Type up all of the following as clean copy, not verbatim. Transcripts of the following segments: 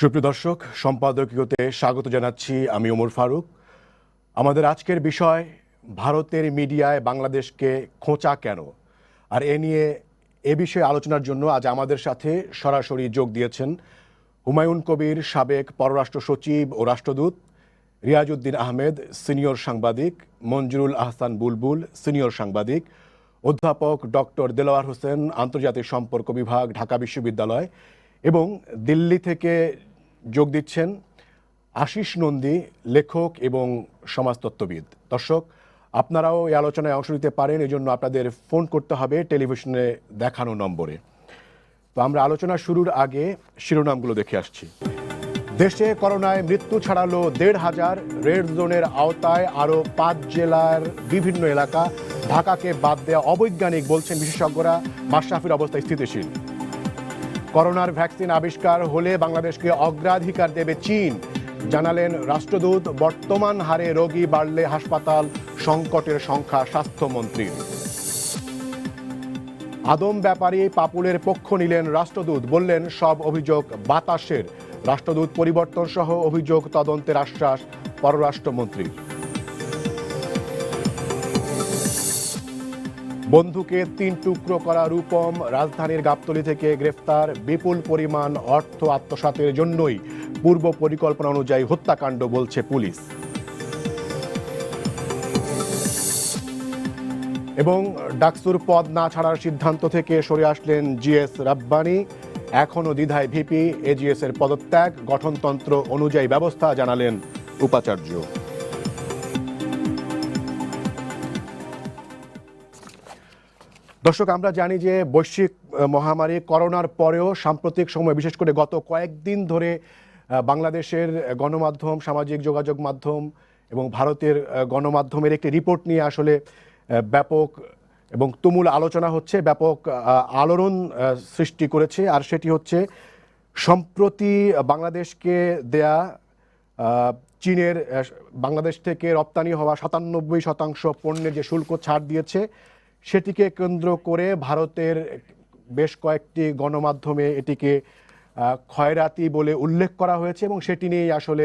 সুপ্রিয় দর্শক, সম্পাদকীয়তে স্বাগত জানাচ্ছি আমি ওমর ফারুক। আমাদের আজকের বিষয় ভারতের মিডিয়ায় বাংলাদেশকে খোঁচা কেন, আর এ বিষয়ে আলোচনার জন্য আজ আমাদের সাথে সরাসরি যোগ দিয়েছেন হুমায়ুন কবির, সাবেক পররাষ্ট্র সচিব ও রাষ্ট্রদূত, রিয়াজউদ্দিন আহমেদ, সিনিয়র সাংবাদিক, মঞ্জুরুল আহসান বুলবুল, সিনিয়র সাংবাদিক, অধ্যাপক ডক্টর দেলোয়ার হোসেন, আন্তর্জাতিক সম্পর্ক বিভাগ, ঢাকা বিশ্ববিদ্যালয়, এবং দিল্লি থেকে যোগ দিচ্ছেন আশিস নন্দী, লেখক এবং সমাজতত্ত্ববিদ। দর্শক, আপনারাও এই আলোচনায় অংশ নিতে পারেন, এজন্য আপনাদের ফোন করতে হবে টেলিভিশনে দেখানো নম্বরে। তো আমরা আলোচনা শুরুর আগে শিরোনামগুলো দেখে আসছি। দেশে করোনায় মৃত্যু ছাড়ালো ১৫০০, রেড জোনের আওতায় আরও ৫ জেলার বিভিন্ন এলাকা, ঢাকাকে বাদ দেওয়া অবৈজ্ঞানিক বলছেন বিশেষজ্ঞরা, মাশরাফির অবস্থা স্থিতিশীল। করোনার ভ্যাকসিন আবিষ্কার হলে বাংলাদেশকে অগ্রাধিকার দেবে চীন, জানালেন রাষ্ট্রদূত। বর্তমান হারে রোগী বাড়লে হাসপাতাল সংকটের সংখ্যা স্বাস্থ্যমন্ত্রীর। আদম ব্যাপারী পাপুলের পক্ষ নিলেন রাষ্ট্রদূত, বললেন সব অভিযোগ বাতাসের। রাষ্ট্রদূত পরিবর্তন সহ অভিযোগ তদন্তের আশ্বাস পররাষ্ট্রমন্ত্রীর। বন্ধুকে ৩ টুকরো করা রূপম রাজধানীর গাবতলী থেকে গ্রেফতার। বিপুল পরিমাণ অর্থ আত্মসাতের জন্যই পূর্ব পরিকল্পনা অনুযায়ী হত্যাকাণ্ড বলছে পুলিশ। এবং ডাকসুর পদ না ছাড়ার সিদ্ধান্ত থেকে সরে আসলেন জিএস রাব্বানী। এখনও দ্বিধায় ভিপি, এজিএস এর পদত্যাগ গঠনতন্ত্র অনুযায়ী ব্যবস্থা, জানালেন উপাচার্য। দর্শক, আমরা জানি যে বৈশ্বিক মহামারী করোনার পরেও সাম্প্রতিক সময়, বিশেষ করে গত কয়েকদিন ধরে বাংলাদেশের গণমাধ্যম, সামাজিক যোগাযোগ মাধ্যম এবং ভারতের গণমাধ্যমের একটি রিপোর্ট নিয়ে আসলে ব্যাপক এবং তুমুল আলোচনা হচ্ছে, ব্যাপক আলোড়ন সৃষ্টি করেছে। আর সেটি হচ্ছে সম্প্রতি বাংলাদেশকে দেয়া চীনের বাংলাদেশ থেকে রপ্তানি হওয়া ৯৭% পণ্যের যে শুল্ক ছাড় দিয়েছে, সেটিকে কেন্দ্র করে ভারতের বেশ কয়েকটি গণমাধ্যমে এটিকে খয়রাতি বলে উল্লেখ করা হয়েছে এবং সেটি নিয়েই আসলে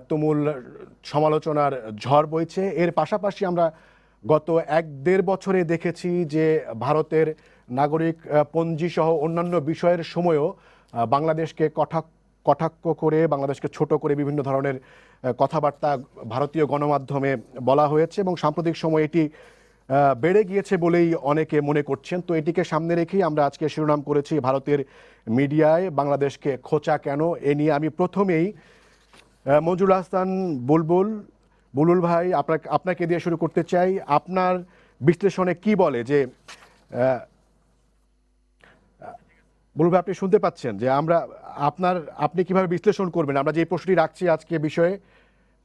তুমুল সমালোচনার ঝড় বইছে। এর পাশাপাশি আমরা গত ১-১.৫ বছরে দেখেছি যে ভারতের নাগরিক পঞ্জি সহ অন্যান্য বিষয়ের সময়ও বাংলাদেশকে কটাক্ষ করে, বাংলাদেশকে ছোট করে বিভিন্ন ধরনের কথাবার্তা ভারতীয় গণমাধ্যমে বলা হয়েছে এবং সাম্প্রতিক সময়ে এটি বেড়ে গিয়েছে বলেই অনেকে মনে করছেন। তো এটিকে সামনে রেখেই আমরা আজকে শিরোনাম করেছি ভারতের মিডিয়ায় বাংলাদেশকে খোঁচা কেন। এ নিয়ে আমি প্রথমেই মঞ্জুরুল আহসান বুলবুল ভাই, আপনাকে দিয়ে শুরু করতে চাই। আপনার বিশ্লেষণে কি বলে যে বুলবুল ভাই, আপনি শুনতে পাচ্ছেন যে আপনি কিভাবে বিশ্লেষণ করবেন আমরা যে প্রশ্নটি রাখছি আজকে বিষয়ে?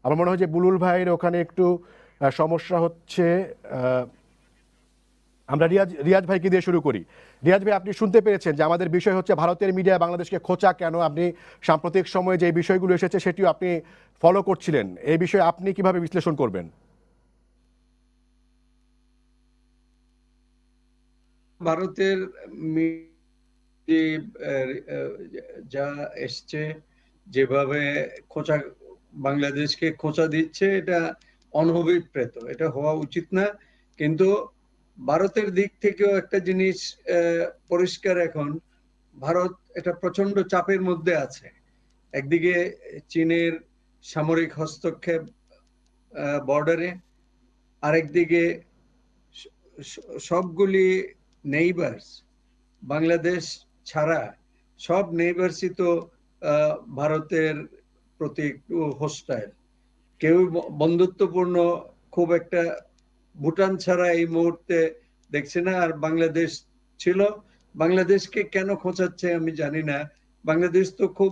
আমার মনে হয় যে বুলবুল ভাইয়ের ওখানে একটু সমস্যা হচ্ছে। আমরা রিয়াজ ভাইকে দিয়ে শুরু করি। রিয়াজ ভাই, আপনি শুনতে পেরেছেন যে আমাদের বিষয় হচ্ছে ভারতের মিডিয়া বাংলাদেশকে খোঁচা কেন। আপনি সাম্প্রতিক সময়ে যে বিষয়গুলো এসেছে সেটিও আপনি ফলো করছিলেন, এই বিষয়ে আপনি কিভাবে বিশ্লেষণ করবেন? ভারতের যা এসছে, যেভাবে খোঁচা বাংলাদেশকে খোঁচা দিচ্ছে, এটা অনভিপ্রেত, এটা হওয়া উচিত না। কিন্তু ভারতের দিক থেকেও একটা জিনিস পরিষ্কার, এখন ভারত এটা প্রচন্ড চাপের মধ্যে আছে। একদিকে চীনের সামরিক হস্তক্ষেপ বর্ডারে, আরেকদিকে সবগুলি নেইবার্স, বাংলাদেশ ছাড়া সব নেইবার্সই তো ভারতের প্রতি একটু হোস্টাইল, কেউ বন্ধুত্বপূর্ণ খুব একটা ভুটান ছাড়া এই মুহূর্তে দেখছে না। আর বাংলাদেশ ছিল, বাংলাদেশকে কেন খোঁচাচ্ছে আমি জানি না। বাংলাদেশ তো খুব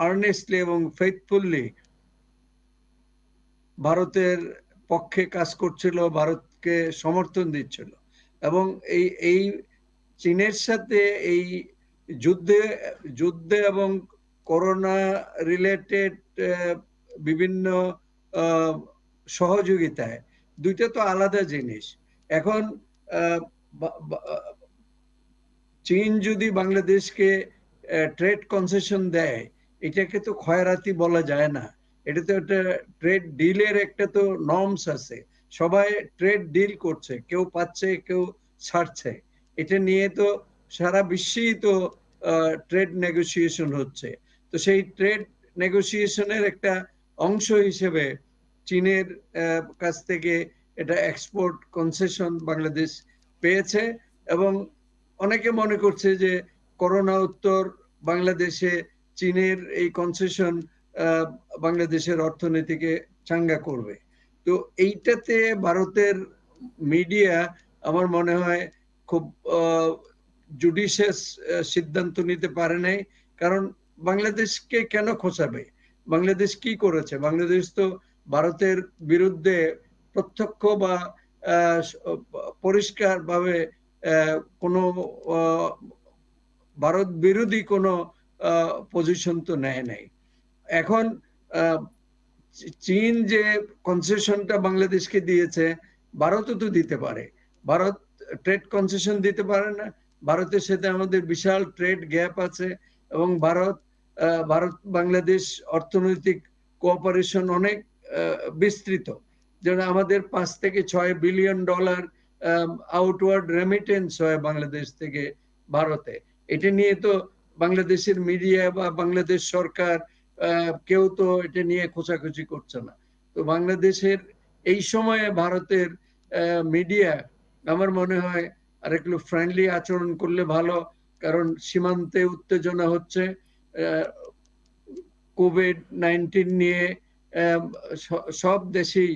আর্নেস্টলি এবং ফেথফুলি ভারতের পক্ষে কাজ করছিল, ভারতকে সমর্থন দিচ্ছিল। এবং এই চীনের সাথে এই যুদ্ধে এবং করোনা রিলেটেড বিভিন্ন সহযোগিতায়, দুইটা তো আলাদা জিনিস। এখন চীন যদি বাংলাদেশকে ট্রেড কনসেশন দেয়, এটাকে তো খয়রাতি বলা যায় না। এটা তো একটা ট্রেড ডিলের একটা তো নর্মস আছে। সবাই ট্রেড ডিল করছে, কেউ পাচ্ছে কেউ ছাড়ছে। এটা নিয়ে তো সারা বিশ্বেই তো ট্রেড নেগোসিয়েশন হচ্ছে। তো সেই ট্রেড নেগোসিয়েশনের একটা অংশ হিসেবে চীনের কাছ থেকে এটা এক্সপোর্ট কনসেশন বাংলাদেশ পেয়েছে। এবং অনেকে মনে করছে যে করোনা উত্তর বাংলাদেশে চীনের এই কনসেশন বাংলাদেশের অর্থনীতিকে চাঙ্গা করবে। তো এইটাতে ভারতের মিডিয়া আমার মনে হয় খুব জুডিশিয়াস সিদ্ধান্ত নিতে পারে নাই। কারণ বাংলাদেশকে কেন খোঁচাবে? বাংলাদেশ কি করেছে? বাংলাদেশ তো ভারতের বিরুদ্ধে প্রত্যক্ষ বা পরিষ্কার ভাবে কোনো ভারত বিরোধী কোনো পজিশন তো নেয় নাই। এখন চীন যে কনসেশনটা বাংলাদেশকে দিয়েছে, ভারতও তো দিতে পারে। ভারত ট্রেড কনসেশন দিতে পারে না? ভারতের সাথে আমাদের বিশাল ট্রেড গ্যাপ আছে এবং ভারত বাংলাদেশ অর্থনৈতিক কোঅপারেশন অনেক বিস্তৃত। যেন আমাদের 5 থেকে 6 বিলিয়ন ডলার আউটওয়ার্ড রেমিটেন্স হয় বাংলাদেশ থেকে ভারতে। এটা নিয়ে তো বাংলাদেশের মিডিয়া বা বাংলাদেশ সরকার কেউ তো এটা নিয়ে খোঁচাখুচি করছে না। তো বাংলাদেশের এই সময়ে ভারতের মিডিয়া আমার মনে হয় আর একটু ফ্রেন্ডলি আচরণ করলে ভালো। কারণ সীমান্তে উত্তেজনা হচ্ছে, কোভিড-19 নিয়ে সব দেশেই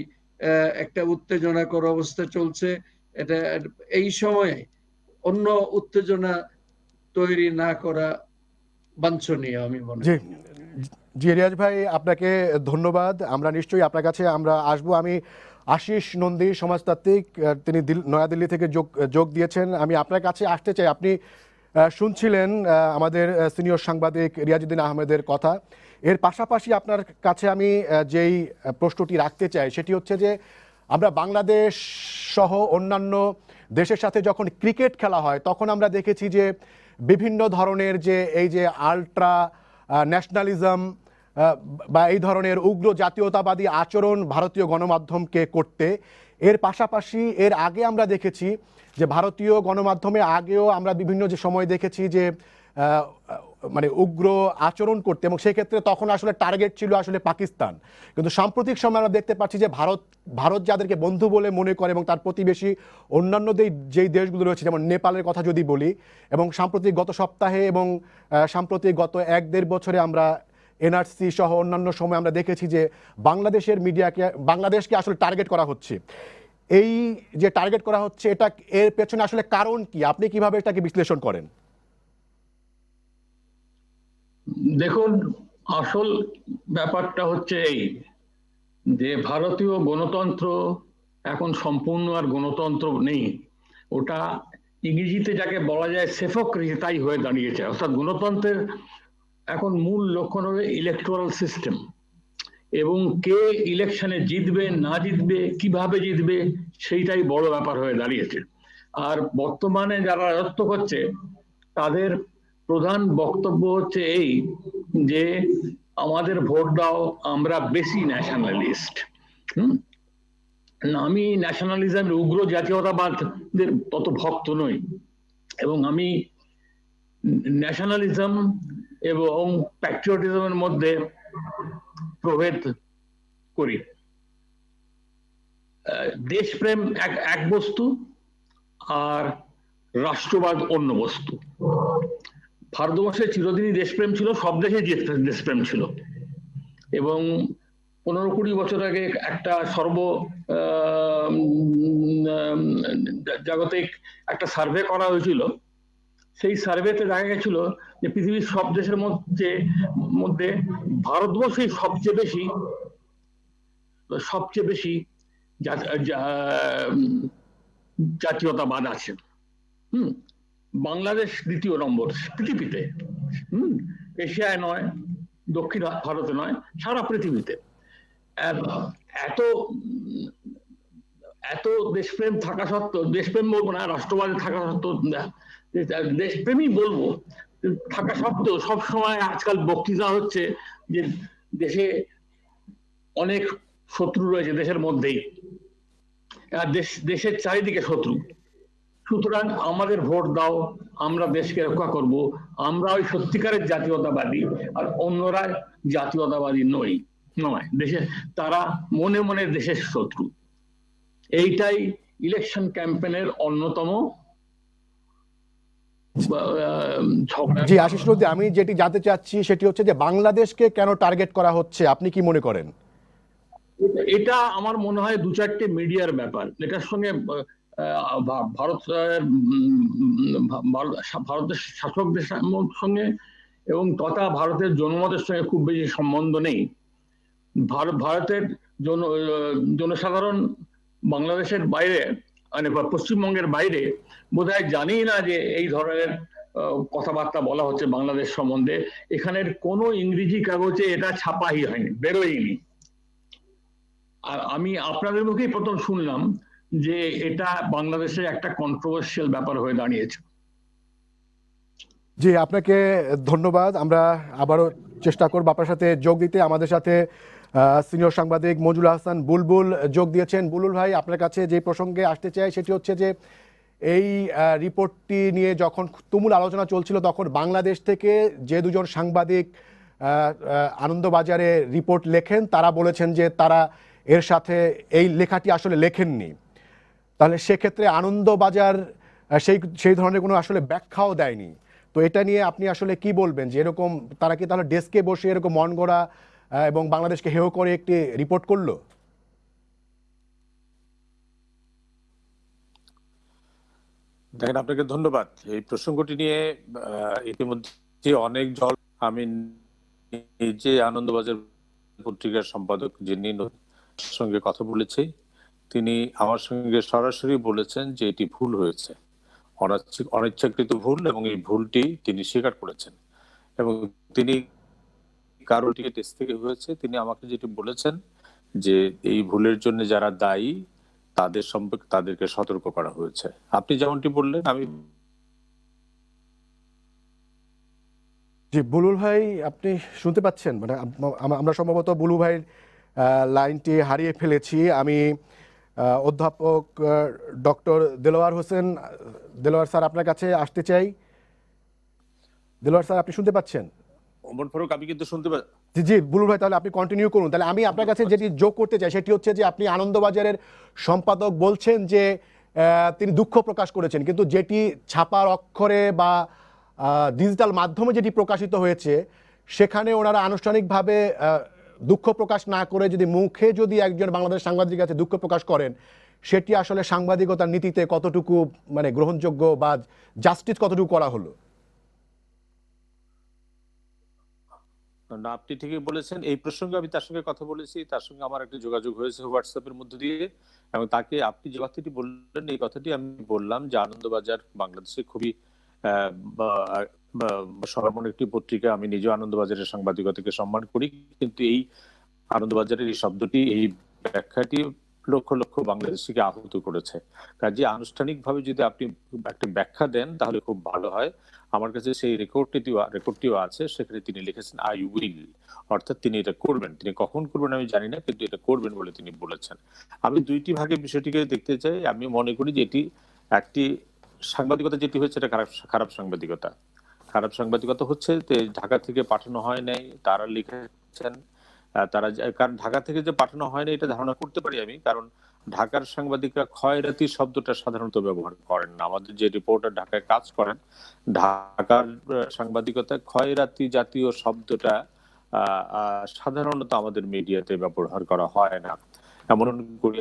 একটা উত্তেজনাকর অবস্থা চলছে। এটা এই সময়ে অন্য উত্তেজনা তৈরি না করা বাঞ্ছনীয় আমি মনে জি করি। জি রিয়াজ ভাই, আপনাকে ধন্যবাদ। আমরা নিশ্চয়ই আপনার কাছে আমরা আসবো। আমি আশিস নন্দী সমাজতাত্ত্বিক, তিনি নয়াদিল্লি থেকে যোগ দিয়েছেন। আমি আপনার কাছে আসতে চাই। আপনি শুনছিলেন আমাদের সিনিয়র সাংবাদিক রিয়াজউদ্দিন আহমেদের কথা। এর পাশাপাশি আপনার কাছে আমি যেই প্রশ্নটি রাখতে চাই সেটি হচ্ছে যে আমরা বাংলাদেশ সহ অন্যান্য দেশের সাথে যখন ক্রিকেট খেলা হয় তখন আমরা দেখেছি যে বিভিন্ন ধরনের যে এই যে আল্ট্রা ন্যাশনালিজম বা এই ধরনের উগ্র জাতীয়তাবাদী আচরণ ভারতীয় গণমাধ্যমকে করতে। এর পাশাপাশি এর আগে আমরা দেখেছি যে ভারতীয় গণমাধ্যমে আগেও আমরা বিভিন্ন যে সময় দেখেছি যে মানে উগ্র আচরণ করতে, এবং সেক্ষেত্রে তখন আসলে টার্গেট ছিল আসলে পাকিস্তান। কিন্তু সাম্প্রতিক সময় আমরা দেখতে পাচ্ছি যে ভারত যাদেরকে বন্ধু বলে মনে করে এবং তার প্রতিবেশী অন্যান্য যেই দেশগুলো রয়েছে, যেমন নেপালের কথা যদি বলি, এবং সাম্প্রতিক গত সপ্তাহে এবং সাম্প্রতিক গত 1-1.5 বছরে আমরা এনআরসি সহ অন্যান্য সময় আমরা দেখেছি যে বাংলাদেশের মিডিয়াকে, বাংলাদেশকে আসলে টার্গেট করা হচ্ছে। এই যে টার্গেট করা হচ্ছে, এটা এর পেছনে আসলে কারণ কি? আপনি কিভাবে এটাকে বিশ্লেষণ করেন? দেখুন, আসল ব্যাপারটা হচ্ছে এই যে ভারতীয় গণতন্ত্র এখন সম্পূর্ণ আর গণতন্ত্র নেই। ওটা ইংরেজিতে যাকে বলা যায় সেফোক্রেসি তাই হয়ে দাঁড়িয়েছে। অর্থাৎ গণতন্ত্রের এখন মূল লক্ষণ হবে ইলেকটোরাল সিস্টেম, এবং কে ইলেকশনে জিতবে না জিতবে, কিভাবে জিতবে, সেইটাই বড় ব্যাপার হয়ে দাঁড়িয়েছে। আর বর্তমানে যারা রাজত্ব করছে তাদের প্রধান বক্তব্য হচ্ছে এই যে আমাদের ভোট দাও, আমরা বেশি ন্যাশনালিস্ট। আমি ন্যাশনালিজমের উগ্র জাতীয়তাবাদের তত ভক্ত নই, এবং আমি ন্যাশনালিজম এবং প্যাট্রিয়টিজমের মধ্যে প্রভেদ করি। দেশপ্রেম এক বস্তু আর রাষ্ট্রবাদ অন্য বস্তু। ভারতবর্ষে চিরদিনই দেশপ্রেম ছিল, সব দেশে দেশপ্রেম ছিল, এবং 15-20 বছর আগে একটা জাগতিক একটা সার্ভে করা হয়েছিল। সেই সার্ভেতে দেখা গেছিল যে পৃথিবীর সব দেশের মধ্যে ভারতবর্ষেই সবচেয়ে বেশি জাতীয়তাবাদ আছে। বাংলাদেশ দ্বিতীয় নম্বর পৃথিবীতে, এশিয়ায় নয়, দক্ষিণ ভারতে নয়, সারা পৃথিবীতে। এত এত দেশপ্রেম থাকা সত্ত্বেও, দেশপ্রেম বলবো না, রাষ্ট্রবাদী থাকা সত্ত্বেও দেশপ্রেমী বলবো থাকা সত্ত্বেও সবসময় আজকাল বক্তৃতা হচ্ছে যে দেশে অনেক শত্রু রয়েছে দেশের মধ্যেই, দেশের চারিদিকে শত্রু, সুতরাং আমাদের ভোট দাও, আমরা দেশকে রক্ষা করব, আমরা ওই সত্যিকারের জাতীয়তাবাদী, আর অন্যরা জাতীয়তাবাদী নয় দেশে, তারা মনে মনে দেশের শত্রু। এইটাই ইলেকশন ক্যাম্পেইনের অন্যতম জি আশিস নদী, আমি যেটি জানতে চাচ্ছি সেটি হচ্ছে যে বাংলাদেশকে কেন টার্গেট করা হচ্ছে, আপনি কি মনে করেন? এটা আমার মনে হয় দু চারটে মিডিয়ার ব্যাপার, এটার সঙ্গে ভারতের শাসকদের সঙ্গে এবং তথা ভারতের জনমতের সঙ্গে খুব বেশি সম্বন্ধ নেই। ভারতের জনসাধারণ বাংলাদেশের বাইরে, মানে পশ্চিমবঙ্গের বাইরে বোধহয় জানেই না যে এই ধরনের কথাবার্তা বলা হচ্ছে বাংলাদেশ সম্বন্ধে। এখানের কোনো ইংরেজি কাগজে এটা ছাপাই হয়নি, বেরোয়নি। আর আমি আপনাদের মুখেই প্রথম শুনলাম যে এটা বাংলাদেশের একটা কন্ট্রোভার্সিয়াল ব্যাপার হয়ে দাঁড়িয়েছে। জি আপনাকে ধন্যবাদ। আমরা আবারও চেষ্টা করব আপনার সাথে যোগ দিতে। আমাদের সাথে সিনিয়র সাংবাদিক মঞ্জুল হাসান বুলবুল যোগ দিয়েছেন। বুলবুল ভাই, আপনার কাছে যে প্রসঙ্গে আসতে চাই সেটি হচ্ছে যে এই রিপোর্টটি নিয়ে যখন তুমুল আলোচনা চলছিল তখন বাংলাদেশ থেকে যে দুজন সাংবাদিক আনন্দবাজারে রিপোর্ট লেখেন তারা বলেছেন যে তারা এর সাথে এই লেখাটি আসলে লেখেননি। তাহলে সেক্ষেত্রে আনন্দবাজার সেই ধরনের কোনো আসলে ব্যাখ্যাও দেয়নি। তো এটা নিয়ে আপনি আসলে কি বলবেন, যে এরকম তারা কি তাহলে ডেস্কে বসে এরকম মন গড়া এবং বাংলাদেশকে হেয় করে একটি রিপোর্ট করলো? দেখেন, আপনাকে ধন্যবাদ। এই প্রসঙ্গটি নিয়ে ইতিমধ্যে অনেক জল, আমি নিজে আনন্দবাজার পত্রিকার সম্পাদক যিনি সঙ্গে কথা বলেছি, তিনি আমার সঙ্গে সরাসরি বলেছেন যে এটি ভুল হয়েছে, অনিচ্ছাকৃত ভুল, এবং এই ভুলটি তিনি স্বীকার করেছেন। এবং তিনি কারোটি টেস্ট থেকে হয়েছে, তিনি আমাকে যেটি বলেছেন যে এই ভুলের জন্য যারা দায়ী তাদের সম্পর্কে তাদেরকে সতর্ক করা হয়েছে। আপনি যেমনটি বললেন, আমি জি বুলবুল ভাই, আপনি শুনতে পাচ্ছেন? মানে আমরা সম্ভবত বুলবুল ভাইয়ের লাইনটি হারিয়ে ফেলেছি। আমি অধ্যাপক ডক্টর দেলোয়ার হোসেন, দেলোয়ার স্যার আপনার কাছে আসতে চাই। দেলোয়ার স্যার, আপনি শুনতে পাচ্ছেন? ওমর ফারুক, আমি কিন্তু শুনতে পাচ্ছি। জি জি বুলবুল ভাই, তাহলে আপনি কন্টিনিউ করুন। তাহলে আমি আপনার কাছে যেটি যোগ করতে চাই সেটি হচ্ছে যে আপনি আনন্দবাজারের সম্পাদক বলছেন যে তিনি দুঃখ প্রকাশ করেছেন, কিন্তু যেটি ছাপার অক্ষরে বা ডিজিটাল মাধ্যমে যেটি প্রকাশিত হয়েছে সেখানে ওনারা আনুষ্ঠানিকভাবে দুঃখ প্রকাশ না করে যদি মুখে যদি একজন বাংলাদেশ সাংবাদিক কাছে দুঃখ প্রকাশ করেন, সেটি আসলে সাংবাদিকতার নীতিতে কতটুকু মানে গ্রহণযোগ্য বা জাস্টিস কতটুকু করা হলো? না, আপনি ঠিকই বলেছেন। এই প্রসঙ্গে আমি তার সঙ্গে কথা বলেছি, তার সঙ্গে আমার একটা যোগাযোগ হয়েছে হোয়াটসঅ্যাপের মধ্যে দিয়ে, এবং তাকে আপনি যে কথাটি বললেন এই কথাটি আমি বললাম যে আনন্দবাজার বাংলাদেশে খুবই স্বনামধন্য একটি পত্রিকা। আমি নিজেও আনন্দবাজারের সাংবাদিকতাকে সম্মান করি, কিন্তু এই আনন্দবাজারের এই শব্দটি, এই ব্যাখ্যাটি লক্ষ লক্ষ বাংলাদেশিকে আহত করেছে। কাজে আনুষ্ঠানিকভাবে যদি আপনি একটা ব্যাখ্যা দেন তাহলে খুব ভালো হয়। আমার কাছে সেই রেকর্ডটিও আছে, সেখানে তিনি লিখেছেন আই উইল, অর্থাৎ তিনি এটা করবেন। তিনি কখন করবেন আমি জানি না, কিন্তু এটা করবেন বলে তিনি বলেছেন। আমি দুইটি ভাগে বিষয়টিকে দেখতে চাই। আমি মনে করি যে এটি একটি সাংবাদিকতা যেটি হয়েছে এটা খারাপ সাংবাদিকতা। খারাপ সাংবাদিকতা হচ্ছে যে ঢাকা থেকে পাঠানো হয় নাই, তারা লিখেছেন তারা, কারণ ঢাকা থেকে যে পাঠানো হয়নি এটা ধারণা করতে পারি আমি, কারণ ঢাকার সাংবাদিকরা খয়রাতি শব্দটা সাধারণত ব্যবহার করেন না। আমাদের যে রিপোর্টার ঢাকায় কাজ করেন, ঢাকার সাংবাদিকতা খয়রাতি জাতীয় শব্দটা সাধারণত আমাদের মিডিয়াতে ব্যবহার করা হয় না। এমন করি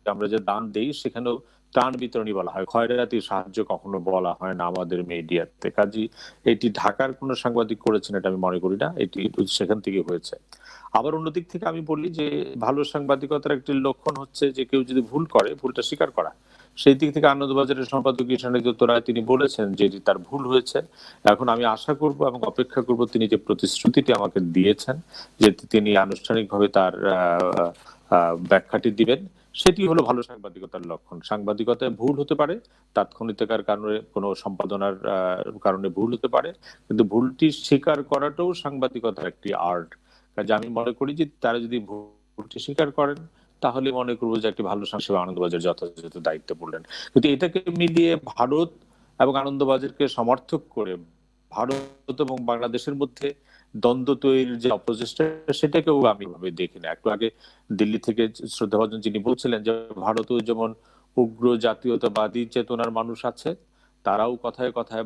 আমরা যে দান দেই সেখানেও ত্রাণ বিতরণী বলা হয়, খয়রাতি সাহায্য কখনো বলা হয় না আমাদের মিডিয়াতে। কাজী এটি ঢাকার কোনো সাংবাদিক করেছেন এটা আমি মনে করি না, এটি সেখান থেকে হয়েছে। আবার অন্যদিক থেকে আমি বলি যে ভালো সাংবাদিকতার একটি লক্ষণ হচ্ছে যে কেউ যদি ভুল করে ভুলটা স্বীকার করা। সেই দিক থেকে আনন্দবাজারের সম্পাদক ঈশানীদত্ত রায় তিনি বলেছেন যে তার ভুল হয়েছে। এখন আমি আশা করব এবং অপেক্ষা করব তিনি যে প্রতিশ্রুতিটি আমাকে দিয়েছেন যে তিনি আনুষ্ঠানিকভাবে তার ব্যাখ্যাটি দিবেন, সেটি হলো ভালো সাংবাদিকতার লক্ষণ। সাংবাদিকতায় ভুল হতে পারে, তাৎক্ষণিকতার কারণে কোনো সম্পাদনার কারণে ভুল হতে পারে, কিন্তু ভুলটি স্বীকার করাটাও সাংবাদিকতার একটি আর্ট। কাজে আমি মনে করি যে তারা যদি ভুলটি স্বীকার করেন, তাহলে মনে করবো যে একটি ভালো সাংবাদিক হিসেবে আনন্দবাজার যথাযথ দায়িত্ব পড়লেন। কিন্তু এটাকে মিলিয়ে ভারত এবং আনন্দবাজারকে সমর্থক করে ভারত এবং বাংলাদেশের মধ্যে দ্বন্দ্ব তৈরির যে অপচেষ্টা, সেটাকেও আমি ভাবে দেখি না। একটু আগে দিল্লি থেকে শ্রদ্ধাভাজন যিনি বলছিলেন যে ভারতেও যেমন উগ্র জাতীয়তাবাদী চেতনার মানুষ আছে, তারাও কথায় কথায়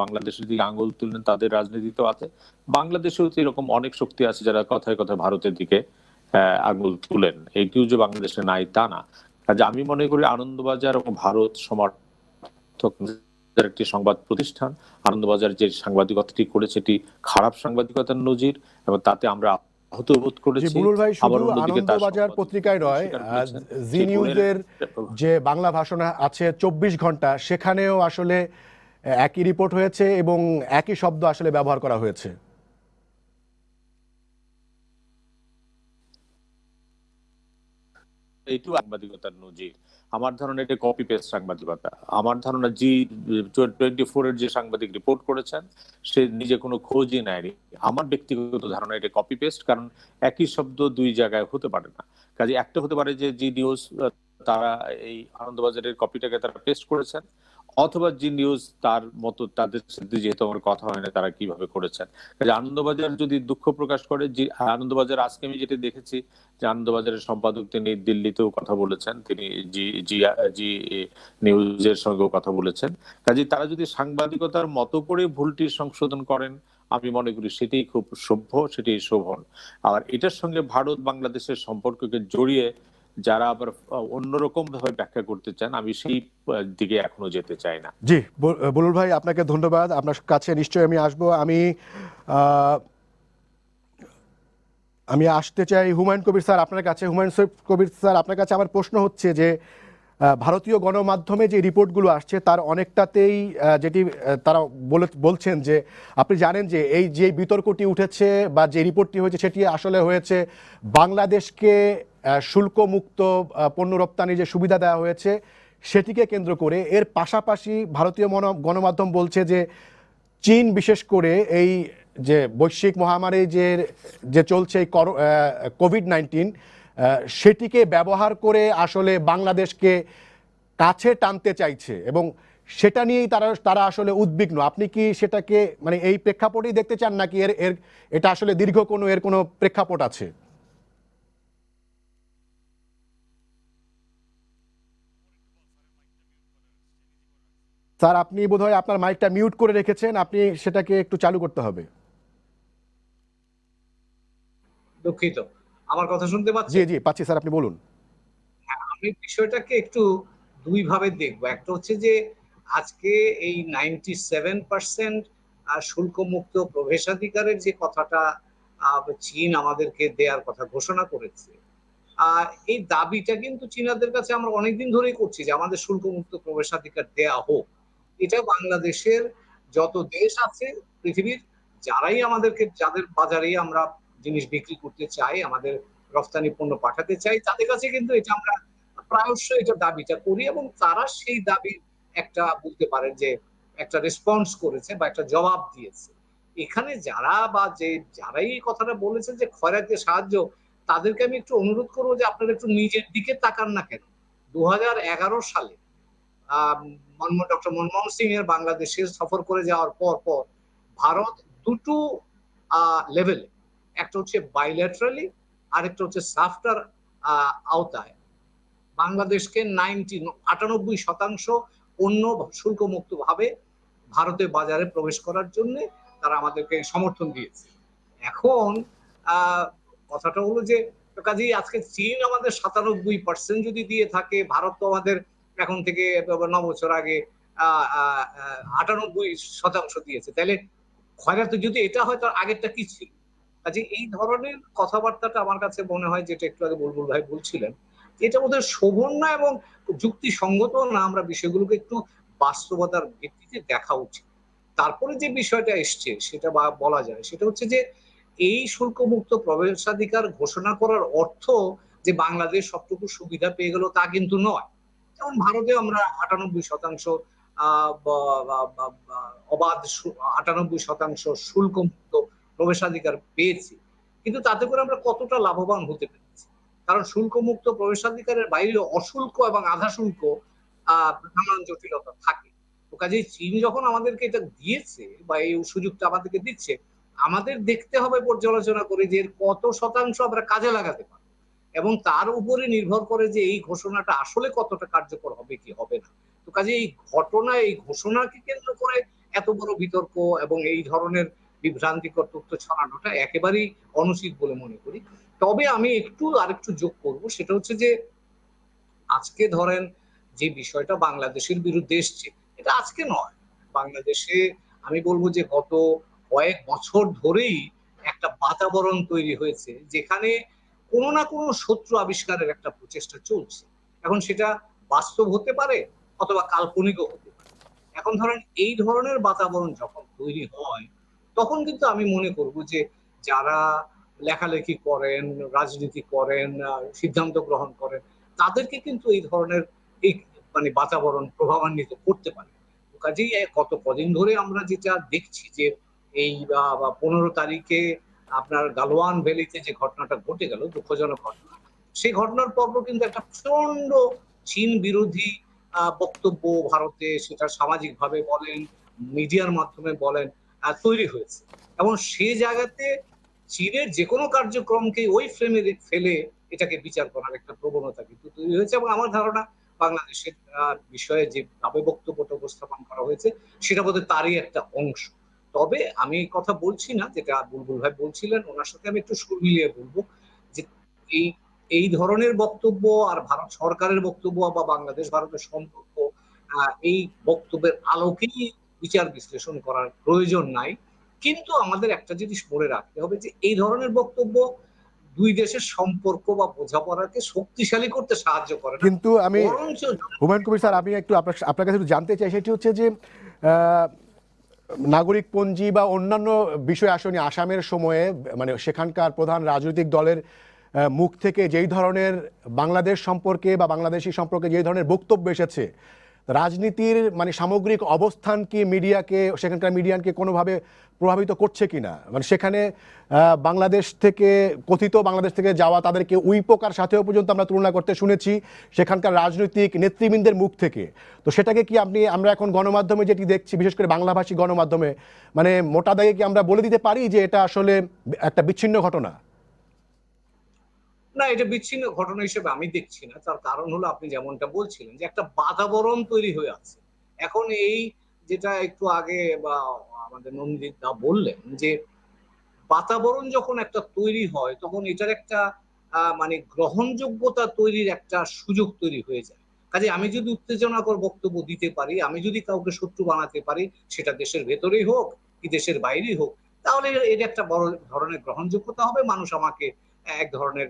বাংলাদেশের দিকে আঙুল তুললেন, তাদের রাজনীতিতেও আছে। বাংলাদেশেও তো এরকম অনেক শক্তি আছে যারা কথায় কথায় ভারতের দিকে আঙুল তুলেন। এটিও যে বাংলাদেশে নাই তা না। কাজে আমি মনে করি আনন্দবাজার এবং ভারত সমর্থক একটি সংবাদ প্রতিষ্ঠান। আনন্দবাজার যে সাংবাদিকতাটি করেছে এটি খারাপ সাংবাদিকতার নজির, এবং তাতে আমরা আহত বোধ জি করেছি। বুলুল ভাই, আবার শুধু অন্যদিকে তার আনন্দবাজার পত্রিকায় নয়, জি নিউজের যে বাংলা ভাষণ আছে 24 ঘন্টা, সেখানেও আসলে একই রিপোর্ট হয়েছে এবং একই শব্দ আসলে ব্যবহার করা হয়েছে। এইটু সাংবাদিকতার নজির। আমার ধারণা এটা কপি পেস্ট সাংবাদিকতা। আমার ধারণা G24 এর যে সাংবাদিক রিপোর্ট করেছেন সে নিজে কোনো খোঁজই নেয়নি। আমার ব্যক্তিগত ধারণা এটা কপি পেস্ট, কারণ একই শব্দ দুই জায়গায় হতে পারে না। কাজে একটা হতে পারে যে জি নিউজ তারা এই আনন্দবাজারের কপিটাকে তারা পেস্ট করেছেন, অথবা জি নিউজ তার মতো তাদের সাথে যেহেতু আমার কথা হয় না তারা কিভাবে করেছেন। কাজে আনন্দবাজার যদি দুঃখ প্রকাশ করে, যে আনন্দবাজার আজকে আমি যেটা দেখেছি যে আনন্দবাজারের সম্পাদক তিনি দিল্লিতেও কথা বলেছেন, তিনি জি জি জি নিউজের সঙ্গেও কথা বলেছেন। কাজে তারা যদি সাংবাদিকতার মতো করে ভুলটি সংশোধন করেন, আমি মনে করি সেটাই খুব সভ্য, সেটাই শোভন। আর এটার সঙ্গে ভারত বাংলাদেশের সম্পর্ককে জড়িয়ে যারা আবার অন্যরকম ভাবে ব্যাখ্যা করতে চান, আমি সেই দিকে এখনো যেতে চাই না। জি বুলুল ভাই, আপনাকে ধন্যবাদ। আপনার কাছে নিশ্চয়ই আমি আসবো। আমি আসতে চাই হুমায়ুন কবির স্যার আপনার কাছে। হুমায়ুন কবির স্যার, আপনার কাছে আমার প্রশ্ন হচ্ছে যে ভারতীয় গণমাধ্যমে যে রিপোর্টগুলো আসছে তার অনেকটাতেই যেটি তারা বলছেন যে আপনি জানেন যে এই যে বিতর্কটি উঠেছে বা যে রিপোর্টটি হয়েছে সেটি আসলে হয়েছে বাংলাদেশকে শুল্কমুক্ত পণ্য রপ্তানি যে সুবিধা দেওয়া হয়েছে সেটিকে কেন্দ্র করে। এর পাশাপাশি ভারতীয় গণমাধ্যম বলছে যে চীন বিশেষ করে এই যে বৈশ্বিক মহামারী যে চলছে এই কোভিড-19, সেটিকে ব্যবহার করে আসলে বাংলাদেশকে কাছে টানতে চাইছে এবং সেটা নিয়েই তারা আসলে উদ্বিগ্ন। আপনি কি সেটাকে মানে এই প্রেক্ষাপটেই দেখতে চান, নাকি এটা আসলে দীর্ঘ কোনো প্রেক্ষাপট আছে? স্যার, আপনি বোধহয় আপনার মাইকটা মিউট করে রেখেছেন, আপনি সেটাকে একটু চালু করতে হবে। দুঃখিত, আমার কথা শুনতে জি পাচ্ছেন? জি পাচ্ছি স্যার, আপনি বলুন। হ্যাঁ, আমি বিষয়টাকে একটু দুই ভাবে দেখবো। একটা হচ্ছে যে আজকে এই 97% শুল্কমুক্ত প্রবেশাধিকারের যে কথাটা চীন আমাদেরকে দেওয়ার কথা ঘোষণা করেছে, এই দাবিটা কিন্তু চীনাদের কাছে আমরা অনেকদিন ধরেই করছি যে আমাদের শুল্কমুক্ত প্রবেশাধিকার দেয়া হোক। এটা বাংলাদেশের যত দেশ আছে পৃথিবীর, যাদের বাজারে আমরা জিনিস বিক্রি করতে চাই, আমাদের রফতানি পণ্য পাঠাতে চাই, তাদের কাছে কিন্তু এটা আমরা প্রায়শই এটা দাবিটা করি এবং তারা সেই দাবি একটা বলতে পারেন যে একটা রেসপন্স করেছে বা একটা জবাব দিয়েছে। এখানে যারাই এই কথাটা বলেছেন যে খয়রাতির সাহায্য, তাদেরকে আমি একটু অনুরোধ করবো যে আপনারা একটু নিজের দিকে তাকান না কেন। 2011 সালে ডক্টর মনমোহন সিং এর বাংলাদেশে সফর করে যাওয়ার পর ভারত দুটো লেভেলে, একটা হচ্ছে বাইল্যাটারালি, আরেকটা হচ্ছে সাফটার আওতায় বাংলাদেশকে 98% পণ্য শুল্কমুক্ত ভাবে ভারতের বাজারে প্রবেশ করার জন্য তারা আমাদেরকে সমর্থন দিয়েছে। এখন কথাটা হলো যে কাজেই আজকে চীন আমাদের 97% যদি দিয়ে থাকে, ভারত তো আমাদের এখন থেকে 9 বছর আগে 98% দিয়েছে, তাহলে খয়রাতি যদি এটা হয় তার আগেরটা কি ছিল? কাজে এই ধরনের কথাবার্তাটা আমার কাছে মনে হয়, যেটা একটু আগে বুলবুল ভাই বলছিলেন, এটা বোধহয় শোভন না এবং যুক্তিসঙ্গত না। আমরা বিষয়গুলোকে একটু বাস্তবতার ভিত্তিতে দেখা উচিত। তারপরে যে বিষয়টা এসছে সেটা বলা যায়, সেটা হচ্ছে যে এই শুল্কমুক্ত প্রবেশাধিকার ঘোষণা করার অর্থ যে বাংলাদেশ সবটুকু সুবিধা পেয়ে গেল তা কিন্তু নয়। যেমন ভারতে আমরা 98% অবাধ 98% শুল্কমুক্ত প্রবেশাধিকার পেয়েছি, কিন্তু তাতে করে আমরা কতটা লাভবান হতে পেরেছি? কারণ শুল্কমুক্ত প্রবেশাধিকারের বাইরে অশুল্ক এবং আধা শুল্ক নানান জটিলতা থাকে। তো কাজেই চীন যখন আমাদেরকে এটা দিয়েছে বা এই সুযোগটা আমাদেরকে দিচ্ছে, আমাদের দেখতে হবে পর্যালোচনা করে যে এর কত শতাংশ আমরা কাজে লাগাতে পারি, এবং তার উপরে নির্ভর করে যে এই ঘোষণাটা আসলে কতটা কার্যকর হবে কি হবে না। তো কাজে এই ঘটনা, এই ঘোষণাকে কেন্দ্র করে এত বড় বিতর্ক এবং এই ধরনের বিভ্রান্তিকর তথ্য ছড়ানোটা একেবারেই অনুচিত বলে মনে করি। তবে আমি আরেকটু যোগ করব, সেটা হচ্ছে যে আজকে ধরেন যে বিষয়টা বাংলাদেশের বিরুদ্ধে এসছে, এটা আজকে নয়। বাংলাদেশে আমি বলবো যে গত কয়েক বছর ধরেই একটা বাতাবরণ তৈরি হয়েছে যেখানে কোনো না কোনো শত্রু আবিষ্কারের একটা প্রচেষ্টা চলছে। এখন সেটা বাস্তব হতে পারে অথবা কাল্পনিকও হতে পারে। এখন ধরেন এই ধরনের বাতাবরণ যখন তৈরি হয়, তখন কিন্তু আমি মনে করব যে যারা লেখালেখি করেন, রাজনীতি করেন, সিদ্ধান্ত গ্রহণ করেন, তাদেরকে কিন্তু এই ধরনের এই মানে বাতাবরণ প্রভাবান্বিত করতে পারে। কাজেই গত কদিন ধরে আমরা যেটা দেখছি যে এই 15 তারিখে আপনার গালওয়ান ভ্যালিতে যে ঘটনাটা ঘটে গেল, দুঃখজনক ঘটনা, সেই ঘটনার পর কিন্তু একটা প্রচন্ড চীন বিরোধী বক্তব্য ভারতে, সেটা সামাজিক ভাবে বলেন, মিডিয়ার মাধ্যমে বলেন, তৈরি হয়েছে। এবং সে জায়গাতে চীনের যে কোনো কার্যক্রমকে ওই ফ্রেমে ফেলে এটাকে বিচার করার একটা প্রবণতা কিন্তু তৈরি হয়েছে। এবং আমার ধারণা বাংলাদেশের বিষয়ে যে ভাবে বক্তব্যটা উপস্থাপন করা হয়েছে, সেটা বোধহয় তারই একটা অংশ। তবে আমি এই কথা বলছি না, যেটা বুলবুল ভাই বলছিলেন, ওনার সাথে আমি একটু সুর মিলিয়ে বলবো যে এই এই ধরনের বক্তব্য আর ভারত সরকারের বক্তব্য বা বাংলাদেশ ভারতের সম্পর্ক, এই বক্তব্যের আলোকেই বিচার বিশ্লেষণ করার প্রয়োজন নাই। কিন্তু আমাদের একটা জিনিস মনে রাখতে হবে যে এই ধরনের বক্তব্য দুই দেশের সম্পর্ক বা বোঝাপড়াকে শক্তিশালী করতে সাহায্য করে না, কিন্তু আমি বরঞ্চ হুমায়ুন কবির স্যার, আমি একটু আপনার কাছে একটু জানতে চাই, সেটি হচ্ছে যে নাগরিকপঞ্জি বা অন্যান্য বিষয় আসলে আসামের সময়ে মানে সেখানকার প্রধান রাজনৈতিক দলের মুখ থেকে যেই ধরনের বাংলাদেশ সম্পর্কে বা বাংলাদেশি সম্পর্কে যেই ধরনের বক্তব্য এসেছে, রাজনীতির মানে সামগ্রিক অবস্থান কি মিডিয়াকে, সেখানকার মিডিয়াকে কোনোভাবে প্রভাবিত করছে কিনা? মানে সেখানে বাংলাদেশ থেকে কথিত বাংলাদেশ থেকে যাওয়া তাদেরকে উইপোকার সাথেও পর্যন্ত আমরা তুলনা করতে শুনেছি সেখানকার রাজনৈতিক নেতৃবৃন্দের মুখ থেকে। তো সেটাকে কি আমরা এখন গণমাধ্যমে যেটি দেখছি, বিশেষ করে বাংলাভাষী গণমাধ্যমে, মানে মোটা দাগে কি আমরা বলে দিতে পারি যে এটা আসলে একটা বিচ্ছিন্ন ঘটনা? না, এটা বিচ্ছিন্ন ঘটনা হিসেবে আমি দেখছি না। তার কারণ হলো আপনি যেমনটা বলছিলেন যে একটা বাতাবরণ তৈরি হয়ে আছে। এখন এই যেটা একটু আগে বা আমাদের নন্দিত দা বললেন যে বাতাবরণ যখন একটা তৈরি হয়, তখন এটার একটা মানে গ্রহণযোগ্যতা তৈরির একটা সুযোগ তৈরি হয়ে যায়। কাজে আমি যদি উত্তেজনাকর বক্তব্য দিতে পারি, আমি যদি কাউকে শত্রু বানাতে পারি, সেটা দেশের ভেতরেই হোক কি দেশের বাইরেই হোক, তাহলে এর একটা বড় ধরনের গ্রহণযোগ্যতা হবে। মানুষ আমাকে এক ধরনের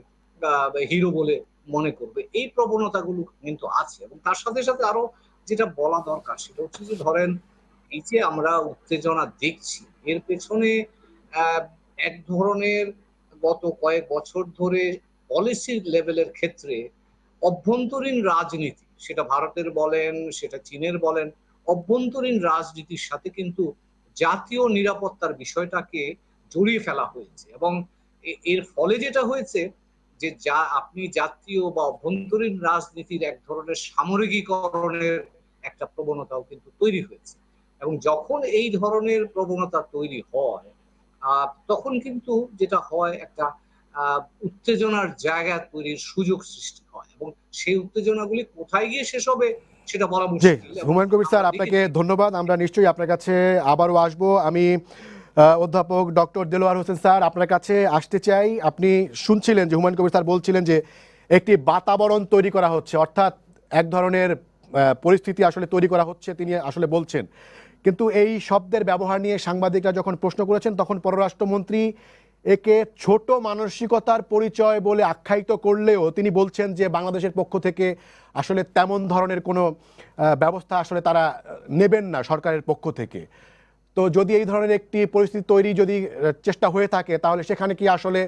হিরো বলে মনে করবে। এই প্রবণতাগুলো কিন্তু আছে। এবং তার সাথে সাথে আরো যেটা বলা দরকার, সেটা হচ্ছে যে ধরেন এই যে আমরা উত্তেজনা দেখছি, এর পেছনে আহ এক ধরনের গত কয়েক বছর ধরে পলিসি লেভেলের ক্ষেত্রে অভ্যন্তরীণ রাজনীতি, সেটা ভারতের বলেন, সেটা চীনের বলেন, অভ্যন্তরীণ রাজনীতির সাথে কিন্তু জাতীয় নিরাপত্তার বিষয়টাকে জড়িয়ে ফেলা হয়েছে। এবং এর ফলে যেটা হয়েছে যে যা আপনি জাতীয় বা অভ্যন্তরীণ রাজনীতির এক ধরনের সামরিকীকরণের একটা প্রবণতাও কিন্তু তৈরি হয়েছে। এবং যখন এই ধরনের প্রবণতা তৈরি হয়, তখন কিন্তু যেটা হয় একটা উত্তেজনার জায়গা তৈরির সুযোগ সৃষ্টি হয়, এবং সেই উত্তেজনাগুলি কোথায় গিয়ে শেষ হবে সেটা বলা জি, মুশকিল। হুমায়ুন কবির স্যার, আপনাকে ধন্যবাদ। আমরা নিশ্চয়ই আপনার কাছে আবারও আসবো। আমি অধ্যাপক ডক্টর দেলোয়ার হোসেন স্যার আপনার কাছে আসতে চাই। আপনি শুনছিলেন যে হুমায়ুন কবির স্যার বলছিলেন যে একটি বাতাবরণ তৈরি করা হচ্ছে, অর্থাৎ এক ধরনের পরিস্থিতি আসলে তৈরি করা হচ্ছে, তিনি আসলে বলছেন। কিন্তু এই শব্দের ব্যবহার নিয়ে সাংবাদিকরা যখন প্রশ্ন করেছেন, তখন পররাষ্ট্রমন্ত্রী একে ছোট মানসিকতার পরিচয় বলে আখ্যায়িত করলেও তিনি বলছেন যে বাংলাদেশের পক্ষ থেকে আসলে তেমন ধরনের কোনো ব্যবস্থা আসলে তারা নেবেন না সরকারের পক্ষ থেকে। তো যদি এই ধরনের একটি পরিস্থিতি তৈরি যদি চেষ্টা হয়ে থাকে, তাহলে সেখানে কি আসলে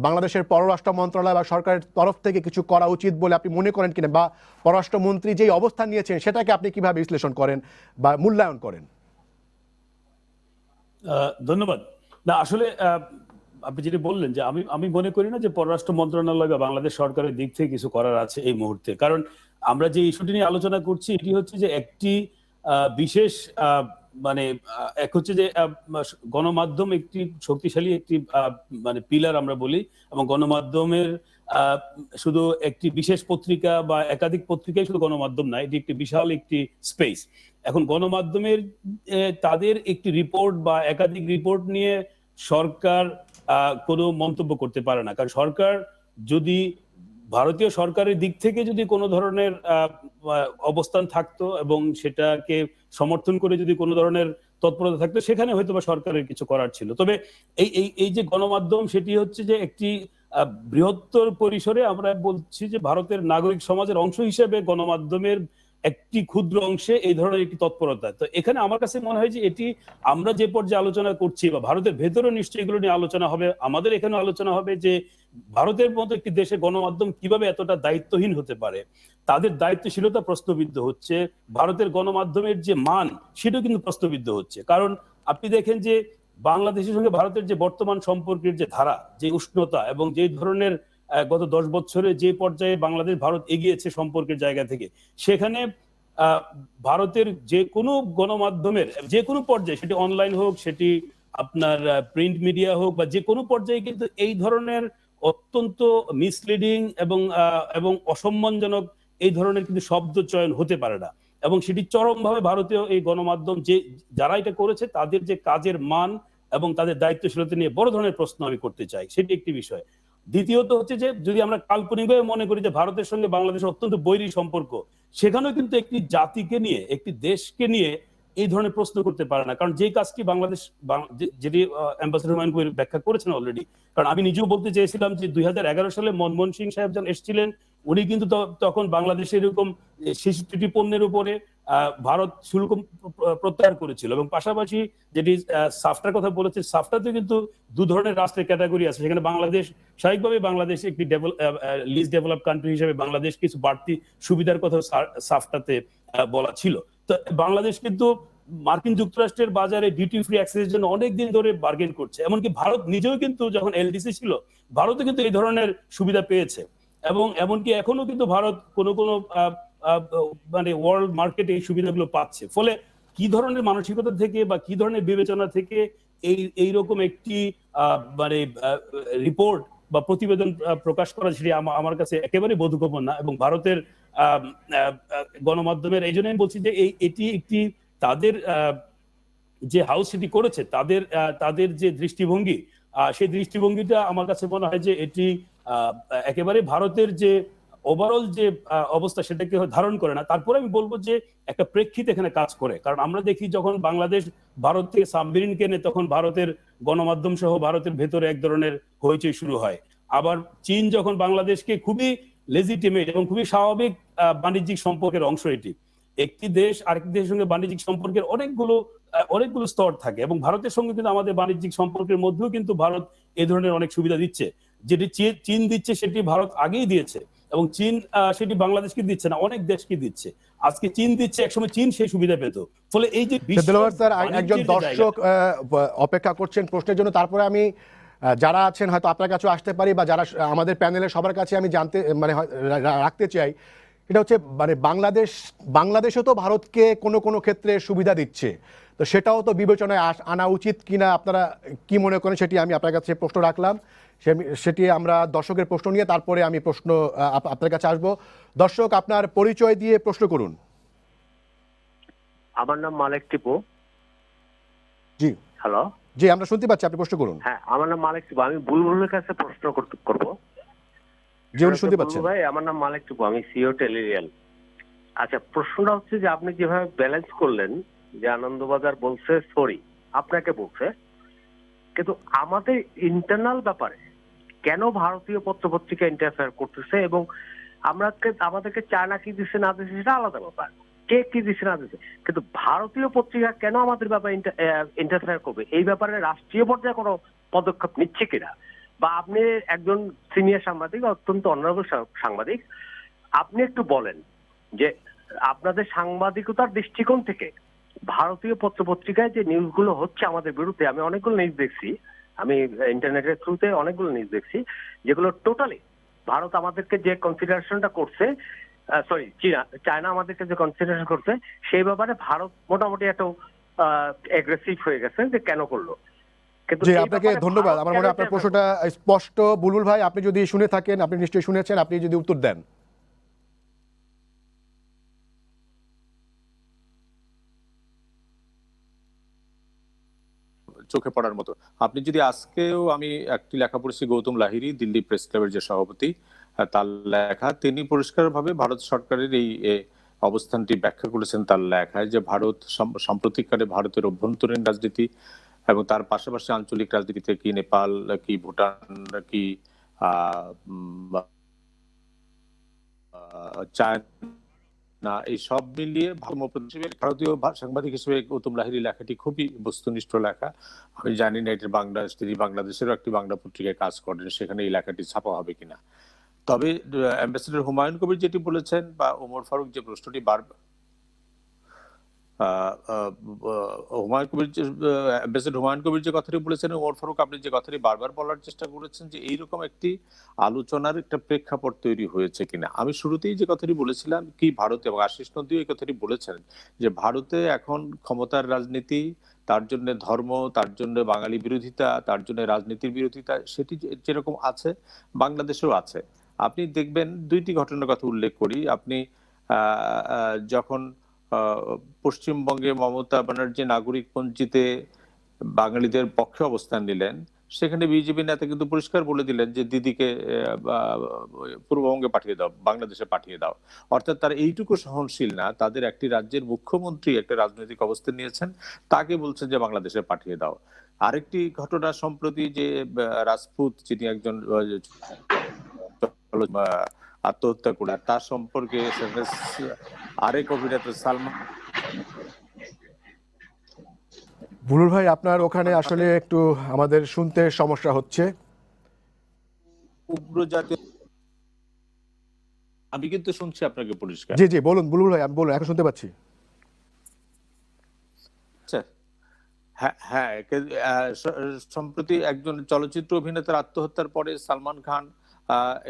বাংলাদেশের পররাষ্ট্র মন্ত্রণালয় বা সরকারের তরফ থেকে কিছু করা উচিত বলে আপনি মনে করেন কিনা, বা পররাষ্ট্রমন্ত্রী যেই অবস্থান নিয়েছেন সেটাকে আপনি কিভাবে বিশ্লেষণ করেন বা মূল্যায়ন করেন? ধন্যবাদ। না আসলে আপনি যেটা বললেন যে আমি মনে করি না যে পররাষ্ট্র মন্ত্রণালয় বা বাংলাদেশ সরকারের দিক থেকে কিছু করার আছে এই মুহূর্তে। কারণ আমরা যে ইস্যুটি নিয়ে আলোচনা করছি এটি হচ্ছে যে একটি বিশেষ মানে এক হচ্ছে যে গণমাধ্যম একটি শক্তিশালী একটি মানে পিলার আমরা বলি, এবং গণমাধ্যমের শুধু একটি বিশেষ পত্রিকা বা একাধিক পত্রিকাই শুধু গণমাধ্যম না, এটি একটি বিশাল একটি স্পেস। এখন গণমাধ্যমের তাদের একটি রিপোর্ট বা একাধিক রিপোর্ট নিয়ে সরকার কোনো মন্তব্য করতে পারে না। কারণ সরকার যদি ভারতীয় সরকারের দিক থেকে যদি কোনো ধরনের অবস্থান থাকতো এবং সেটাকে সমর্থন করে যদি কোনো ধরনের তৎপরতা থাকতো, সেখানে হয়তো বা সরকারের কিছু করার ছিল। তবে এই যে গণমাধ্যম, সেটি হচ্ছে যে একটি বৃহত্তর পরিসরে আমরা বলছি যে ভারতের নাগরিক সমাজের অংশ হিসেবে গণমাধ্যমের একটি ক্ষুদ্র অংশে এই ধরনের একটি তৎপরতা। তো এখানে আমার কাছে মনে হয় যে এটি আমরা যে পর্যায়ে আলোচনা করছি বা ভারতের ভেতরে নিশ্চয়ই এগুলো নিয়ে আলোচনা হবে, আমাদের এখানে আলোচনা হবে যে ভারতের মতো একটি দেশে গণমাধ্যম কিভাবে এতটা দায়িত্বহীন হতে পারে, তাদের দায়িত্বশীলতা প্রশ্নবিদ্ধ হচ্ছে, ভারতের গণমাধ্যমের যে মান সেটাও কিন্তু প্রশ্নবিদ্ধ হচ্ছে। কারণ আপনি দেখেন যে বাংলাদেশের সঙ্গে ভারতের যে বর্তমান সম্পর্কের যে ধারা, যে উষ্ণতা এবং যে ধরনের গত 10 বছরে যে পর্যায়ে বাংলাদেশ ভারত এগিয়েছে সম্পর্কের জায়গা থেকে, সেখানে ভারতের যে কোনো গণমাধ্যমের যে কোনো পর্যায়ে, সেটি অনলাইন হোক, সেটি আপনার প্রিন্ট মিডিয়া হোক, বা যে কোনো পর্যায়ে কিন্তু এই ধরনের অত্যন্ত মিসলিডিং এবং অসম্মানজনক এই ধরনের কিন্তু শব্দ চয়ন হতে পারে না। এবং সেটি চরমভাবে ভারতীয় এই গণমাধ্যম যে যারা এটা করেছে তাদের যে কাজের মান এবং তাদের দায়িত্বশীলতা নিয়ে বড় ধরনের প্রশ্ন আমি করতে চাই, সেটি একটি বিষয়। দ্বিতীয়ত হচ্ছে যে যদি আমরা কাল্পনিকভাবে মনে করি যে ভারতের সঙ্গে বাংলাদেশের অত্যন্ত বৈরী সম্পর্ক, সেখানেও কিন্তু একটি জাতিকে নিয়ে, একটি দেশকে নিয়ে এই ধরনের প্রশ্ন করতে পারে না। কারণ যে কাজটি বাংলাদেশ, যেটি অ্যাম্বাসেডর হুমায়ুন কবির ব্যাখ্যা করেছেন অলরেডি, কারণ আমি নিজেও বলতে চেয়েছিলাম যে 2011 সালে মনমোহন সিং সাহেব যখন এসেছিলেন, উনি কিন্তু তখন বাংলাদেশের এরকম 66টি পণ্যের উপরে ভারত শুল্ক প্রত্যাহার করেছিল, এবং পাশাপাশি যেটি সাফটার কথা বলেছে, সাফটাতে কিন্তু দু ধরনের রাষ্ট্রের ক্যাটাগরি আছে। সেখানে বাংলাদেশ স্বাভাবিকভাবে বাংলাদেশ একটি লিস্ট ডেভেলপ কান্ট্রি হিসেবে বাংলাদেশ কিছু বাড়তি সুবিধার কথা সাফটাতে বলা ছিল। তো বাংলাদেশ কিন্তু মার্কিন যুক্তরাষ্ট্রের বাজারে ডিউটি ফ্রি অ্যাক্সেসের জন্য অনেকদিন ধরে বার্গেন করছে। এমনকি ভারত নিজেও কিন্তু যখন এলডিসি ছিল, ভারতও কিন্তু এই ধরনের সুবিধা পেয়েছে, এবং এমনকি এখনো কিন্তু ভারত কোনো মানে ওয়ার্ল্ড মার্কেটে এই সুবিধাগুলো পাচ্ছে। ফলে কি ধরনের মানসিকতা থেকে বা কি ধরনের বিবেচনা থেকে এইরকম একটি মানে রিপোর্ট বা প্রতিবেদন প্রকাশ করা, সেটি আমার কাছে একেবারে বোধগম্য না। এবং ভারতের গণমাধ্যমের এই জন্য আমি বলছি যে এটি একটি তাদের যে হাউস সেটি করেছে, তাদের যে দৃষ্টিভঙ্গি, সেই দৃষ্টিভঙ্গিটা আমার কাছে মনে হয় যে এটি একেবারে ভারতের যে ওভারঅল যে অবস্থা সেটাকে ধারণ করে না। তারপরে আমি বলবো যে একটা প্রেক্ষিত এখানে কাজ করে। কারণ আমরা দেখি যখন বাংলাদেশ ভারত থেকে সাবমেরিন কেনে, তখন ভারতের গণমাধ্যম সহ ভারতের ভেতরে এক ধরনের হইচই শুরু হয়। আবার চীন যখন বাংলাদেশকে খুবই লেজিটিমেট এবং খুবই স্বাভাবিক বাণিজ্যিক সম্পর্কের অংশ, এটি একটি দেশ আরেকটি দেশের সঙ্গে বাণিজ্যিক সম্পর্কের অনেকগুলো স্তর থাকে, এবং ভারতের সঙ্গে কিন্তু আমাদের বাণিজ্যিক সম্পর্কের মধ্যেও কিন্তু ভারত এই ধরনের অনেক সুবিধা দিচ্ছে। যেটি চীন দিচ্ছে সেটি ভারত আগেই দিয়েছে, এবং চীন সেটি বাংলাদেশকে দিচ্ছে না, অনেক দেশকে দিচ্ছে। আজকে চীন দিচ্ছে, একসময় চীন সেই সুবিধা পেত। ফলে এই যে স্যার, একজন দর্শক অপেক্ষা করছেন প্রশ্নের জন্য, তারপরে আমি যারা আছেন হয়তো আপনার কাছেও আসতে পারি, বা যারা আমাদের প্যানেলের সবার কাছে আমি জানতে মানে রাখতে চাই, এটা হচ্ছে মানে বাংলাদেশও তো ভারতকে কোনো ক্ষেত্রে সুবিধা দিচ্ছে, তো সেটাও তো বিবেচনায় আনা উচিত কিনা, আপনারা কি মনে করেন সেটি আমি আপনার কাছে প্রশ্ন রাখলাম। সেটি আমরা দর্শকের প্রশ্ন নিয়ে তারপরে আমি প্রশ্ন আপনার কাছে আসবো। দর্শক, আপনার পরিচয় দিয়ে প্রশ্ন করুন। আমার নাম মালিক টিপু। জি, হ্যালো। জি, আমরা শুনতে পাচ্ছি, আপনি প্রশ্ন করুন। হ্যাঁ, আমার নাম মালিক টিপু। আমি বুলবুলের কাছে প্রশ্ন করব। জি, উনি শুনতে পাচ্ছেন। ভাই, আমার নাম মালিক টিপু, আমি সিও টেলিরিয়াল। আচ্ছা, প্রশ্নটা হচ্ছে যে আপনি যেভাবে ব্যালেন্স করলেন যে আনন্দবাজার বলছে সরি, আপনাকে বলছে, কিন্তু আমাদের ইন্টারনাল ব্যাপারে কেন ভারতীয় পত্রপত্রিকা ইন্টারফেয়ার করতেছে, এবং আমাদেরকে চায়না কি দিচ্ছে না দিচ্ছে সেটা আলাদা ব্যাপার, কে কি দিচ্ছে না দিচ্ছে, কিন্তু ভারতীয় পত্রিকা কেন আমাদের ব্যাপারে ইন্টারফেয়ার করবে, এই ব্যাপারে রাষ্ট্রীয় পর্যায়ে কোনো পদক্ষেপ নিচ্ছে কিনা, বা আপনি একজন সিনিয়র সাংবাদিক, অত্যন্ত অনারেবল সাংবাদিক, আপনি একটু বলেন যে আপনাদের সাংবাদিকতার দৃষ্টিকোণ থেকে ভারতীয় পত্রপত্রিকায় যে নিউজগুলো হচ্ছে আমাদের বিরুদ্ধে, আমি অনেকগুলো নিউজ দেখছি, আমি ইন্টারনেটের থ্রুতে অনেকগুলো নিউজ দেখছি, যেগুলো টোটালি ভারত আমাদেরকে যে কনসিডারেশনটা করছে, সরি চায়না আমাদেরকে যে কনসিডারেশন করছে, সেই ব্যাপারে ভারত মোটামুটি একটু এগ্রেসিভ হয়ে গেছে যে কেন করলো। কিন্তু জি, এই আপনাকে ব্যাপারে ধন্যবাদ। ভারত আমার কেন মনে হয় আপনার এটা প্রশ্নটা স্পষ্ট। বুলবুল ভাই, আপনি যদি শুনে থাকেন, আপনি নিশ্চয়ই শুনেছেন, আপনি যদি উত্তর দেন। চোখে পড়ার মতো। আপনি যদি আজকেও, আমি একটি লেখা পড়েছি গৌতম লাহিড়ী, দিল্লি প্রেস ক্লাবের যে সভাপতি, তার লেখা, তিনি পরিষ্কারভাবে ভারত সরকারের এই অবস্থানটি ব্যাখ্যা করেছেন তার লেখায়, যে ভারত সাম্প্রতিককালে ভারতের অভ্যন্তরীণ রাজনীতি এবং তার পাশাপাশি আঞ্চলিক রাজনীতিতে কি নেপাল, কি ভুটান, কি চায়না, এই সব মিলিয়ে ভারতীয় সাংবাদিক হিসেবে গৌতম লাহিড়ী লেখাটি খুবই বস্তুনিষ্ঠ লেখা। আমি জানি না এটা বাংলাদেশ, তিনি বাংলাদেশেরও একটি বাংলা পত্রিকায় কাজ করেন, সেখানে এই লেখাটি ছাপা হবে কিনা। তবে অ্যাম্বাসেডর হুমায়ুন কবির যেটি বলেছেন, বা ওমর ফারুক যে প্রশ্নটি হুমায়ুন কবির যে কথাটি বলেছেন, ওমর ফারুক আপনি যে কথাটি বারবার বলার চেষ্টা করেছেন, যে এইরকম একটি আলোচনার একটা প্রেক্ষাপট তৈরি হয়েছে কিনা। আমি শুরুতেই যে কথাটি বলেছিলাম, কি ভারতে, এবং আশিস নদীও এই কথাটি বলেছেন, যে ভারতে এখন ক্ষমতার রাজনীতি, তার জন্য ধর্ম, তার জন্য বাঙালি বিরোধিতা, তার জন্য রাজনীতির বিরোধিতা, সেটি যেরকম আছে বাংলাদেশেও আছে। আপনি দেখবেন, দুইটি ঘটনার কথা উল্লেখ করি। আপনি যখন পশ্চিমবঙ্গে মমতা ব্যানার্জি নাগরিকপঞ্জিতে বাঙালিদের পক্ষে অবস্থান নিলেন, সেখানে বিজেপি নেতা কিন্তু পরিষ্কার বলে দিলেন যে দিদিকে পূর্ববঙ্গে পাঠিয়ে দাও, বাংলাদেশে পাঠিয়ে দাও। অর্থাৎ তারা এইটুকু সহনশীল না, তাদের একটি রাজ্যের মুখ্যমন্ত্রী একটা রাজনৈতিক অবস্থান নিয়েছেন, তাকে বলছেন যে বাংলাদেশে পাঠিয়ে দাও। আরেকটি ঘটনা সম্প্রতি, যে রাজপুত, যিনি একজন আত্মহত্যা করে, তার সম্পর্কে আরেক অভিনেতা সালমান। বুলবুল ভাই, আপনার ওখানে আসলে একটু আমাদের শুনতে সমস্যা হচ্ছে। উগ্র জাতীয়, আমি কিন্তু শুনছি আপনাকে পরিষ্কার। জি জি, বলুন বুলবুল ভাই, আমি বলুন, এখন শুনতে পাচ্ছি। আচ্ছা, হ্যাঁ হ্যাঁ, সম্প্রতি একজন চলচ্চিত্র অভিনেতার আত্মহত্যার পরে সালমান খান,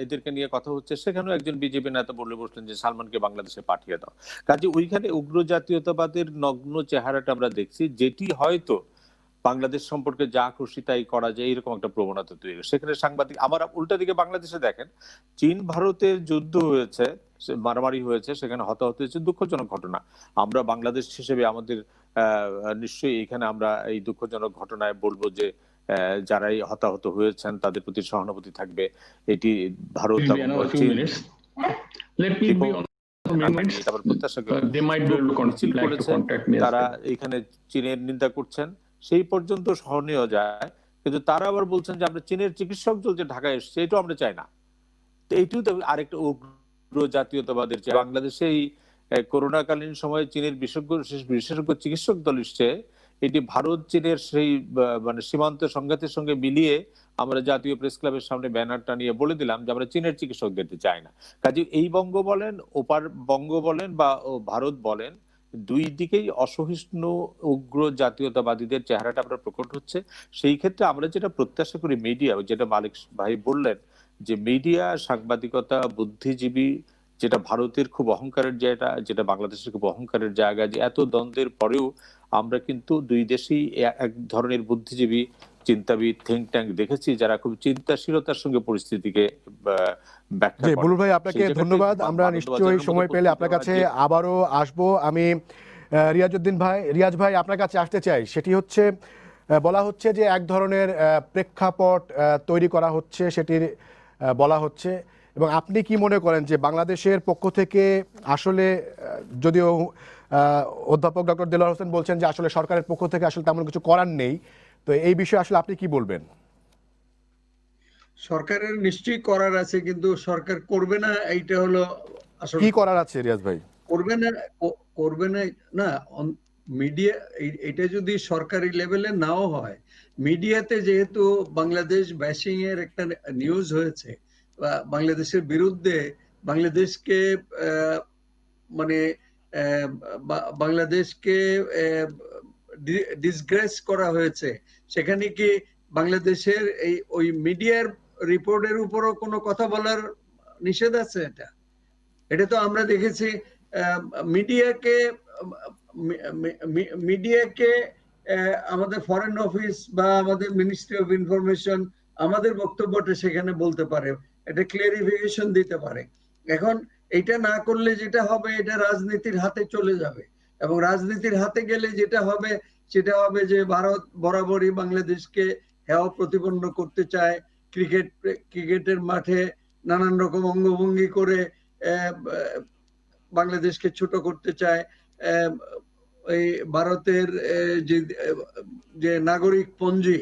এদেরকে নিয়ে কথা হচ্ছে, সেখানেও একজন বিজেপি নেতা বলে বসলেন যে সালমানকে বাংলাদেশে পাঠিয়ে দাও। কাজে ওইখানে উগ্র জাতীয়তাবাদের নগ্ন চেহারাটা আমরা দেখছি, যেটি হয়তো বাংলাদেশ সম্পর্কে যা খুশি তাই করা যায়, এরকম একটা প্রবণতা তৈরি। সেখানে সাংবাদিক, আবার উল্টা দিকে বাংলাদেশে দেখেন, চীন ভারতের যুদ্ধ হয়েছে, মারামারি হয়েছে, সেখানে হতাহত হয়েছে, দুঃখজনক ঘটনা। আমরা বাংলাদেশ হিসেবে আমাদের নিশ্চয়ই এখানে আমরা এই দুঃখজনক ঘটনায় বলবো যে যারাই হতাহত হয়েছেন তাদের প্রতি সহানুভূতি থাকবে। এটি ভারত এবং চীন প্রত্যাশা করেছে, তারা এখানে চীনের নিন্দা করছেন, সেই পর্যন্ত সহনীয় যায়। কিন্তু তারা আবার বলছেন যে আমরা চীনের চিকিৎসক দল যে ঢাকায় এসছে, এটাও আমরা চাই না। তো এইটিও তো আরেকটা উগ্র জাতীয়তাবাদের। বাংলাদেশে এই করোনাকালীন সময়ে চীনের বিশেষজ্ঞ চিকিৎসক দল এসছে, এটি ভারত চীনের সেই মানে সীমান্ত সংঘাতের সঙ্গে মিলিয়ে আমরা জাতীয় প্রেস ক্লাবের সামনে ব্যানার টানিয়ে বলে দিলাম যে আমরা চীনের চিকিৎসক দিতে চাই না। কাজে এই বঙ্গ বলেন, ওপার বঙ্গ বলেন, বা ভারত বলেন, দুই দিকেই অসহিষ্ণু উগ্র জাতীয়তাবাদীদের চেহারাটা আমরা প্রকট হচ্ছে। সেই ক্ষেত্রে আমরা যেটা প্রত্যাশা করি, মিডিয়া, যেটা মালিক ভাই বললেন, যে মিডিয়া, সাংবাদিকতা, বুদ্ধিজীবী, যেটা ভারতের খুব অহংকারের জায়গা, যেটা বাংলাদেশের খুব অহংকারের জায়গা, যে এত দ্বন্দ্বের পরেও আমরা কিন্তু দুই দেশেই এক ধরনের বুদ্ধিজীবী, চিন্তাবিদ, থিঙ্ক ট্যাঙ্ক দেখেছি, যারা খুব চিন্তাশীলতার সঙ্গে পরিস্থিতিকে ব্যাখ্যা করে। বুলবুল ভাই, আপনাকে ধন্যবাদ। আমরা নিশ্চয়ই সময় পেলে আপনার কাছে আবারও আসবো। আমি রিয়াজ ভাই আপনার কাছে আসতে চাই। সেটি হচ্ছে, বলা হচ্ছে যে এক ধরনের প্রেক্ষাপট তৈরি করা হচ্ছে, সেটির বলা হচ্ছে, এবং আপনি কি মনে করেন যে বাংলাদেশের পক্ষ থেকে আসলে, যদিও অধ্যাপক ডক্টর দেলোয়ার হোসেন বলছেন যে আসলে সরকারের পক্ষ থেকে আসলে তেমন কিছু করার নেই, তো এই বিষয়ে আসলে আপনি কি বলবেন? সরকারের নিশ্চয়ই করার আছে, কিন্তু সরকার করবে না, এইটা হলো আসলে কি করার আছে রিয়াজ ভাই? করবে না, করবে না, না মিডিয়া, এটা যদি সরকারি লেভেলে নাও হয়, মিডিয়াতে যেহেতু বাংলাদেশ ব্যাশিং এর একটা নিউজ হয়েছে, বা বাংলাদেশের বিরুদ্ধে বাংলাদেশকে মানে বাংলাদেশকে ডিসগ্রেস করা হয়েছে, সেখানে কি বাংলাদেশের এই ওই মিডিয়ার রিপোর্টের উপরও কোনো কথা বলার নিষেধ আছে? এটা তো আমরা দেখেছি মিডিয়াকে মিডিয়াকে আমাদের ফরেন অফিস বা আমাদের মিনিস্ট্রি অফ ইনফরমেশন আমাদের বক্তব্যটা সেখানে বলতে পারে, এটা ক্লিয়ারিফিকেশন দিতে পারে। এখন এটা না করলে যেটা হবে, এটা রাজনীতির হাতে চলে যাবে, এবং রাজনীতির হাতে গেলে যেটা হবে সেটা হবে যে ভারত বরাবরই বাংলাদেশকে হেয় প্রতিপন্ন করতে চায়, ক্রিকেটের মাঠে নানান রকম অঙ্গভঙ্গি করে বাংলাদেশকে ছোট করতে চায়, এই ভারতের যে নাগরিক পঞ্জি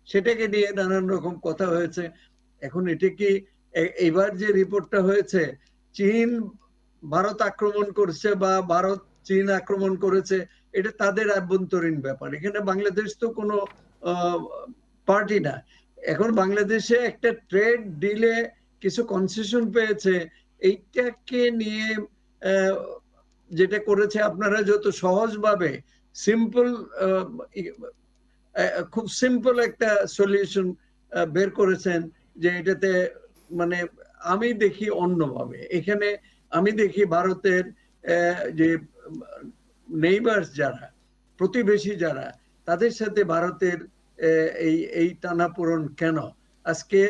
সেটাকে নিয়ে নানান রকম কথা হয়েছে। এখন এটা কি এবার যে রিপোর্টটা হয়েছে, চীন ভারত আক্রমণ করছে বা ভারত চীন আক্রমণ করেছে, এটা তাদের আভ্যন্তরীণ ব্যাপার, এখানে বাংলাদেশ তো কোনো পার্টি না। এখন বাংলাদেশে একটা ট্রেড ডিলে কিছু কনসেশন পেয়েছে, এইটাকে নিয়ে যেটা করেছে আপনারা যত সহজভাবে সিম্পল, খুব সিম্পল একটা সলিউশন বের করেছেন, যে এটাতে মানে আমি দেখি অন্যভাবে। এখানে আমি দেখি ভারতের যে নেইবার্স যারা, প্রতিবেশী যারা, তাদের সাথে ভারতের এই টানাপোড়েন কেন? আজকে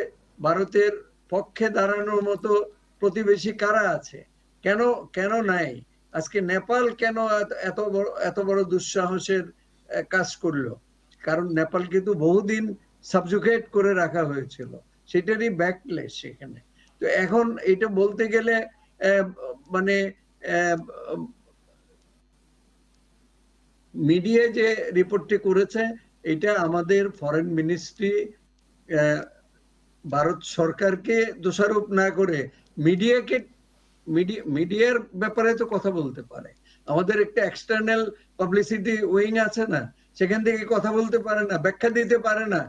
ভারতের পক্ষে দাঁড়ানোর মতো প্রতিবেশী কারা আছে? কেন নাই? আজকে নেপাল কেন এত বড় দুঃসাহসের কাজ করলো? কারণ নেপাল কিন্তু বহুদিন সাবজুকেট করে রাখা হয়েছিল, সেটারই ব্যাকলেশ সেখানে। তো এখন এটা বলতে গেলে মানে মিডিয়া যে রিপোর্টটি করেছে, এটা আমাদের ফরেন মিনিস্ট্রি ভারত সরকারকে দোষারোপ না করে মিডিয়াকে, মিডিয়ার ব্যাপারে তো কথা বলতে পারে। আমাদের একটা এক্সটার্নাল পাবলিসিটি উইং আছে না, সেখান থেকে কথা বলতে পারে না, ব্যাখ্যা দিতে পারে না,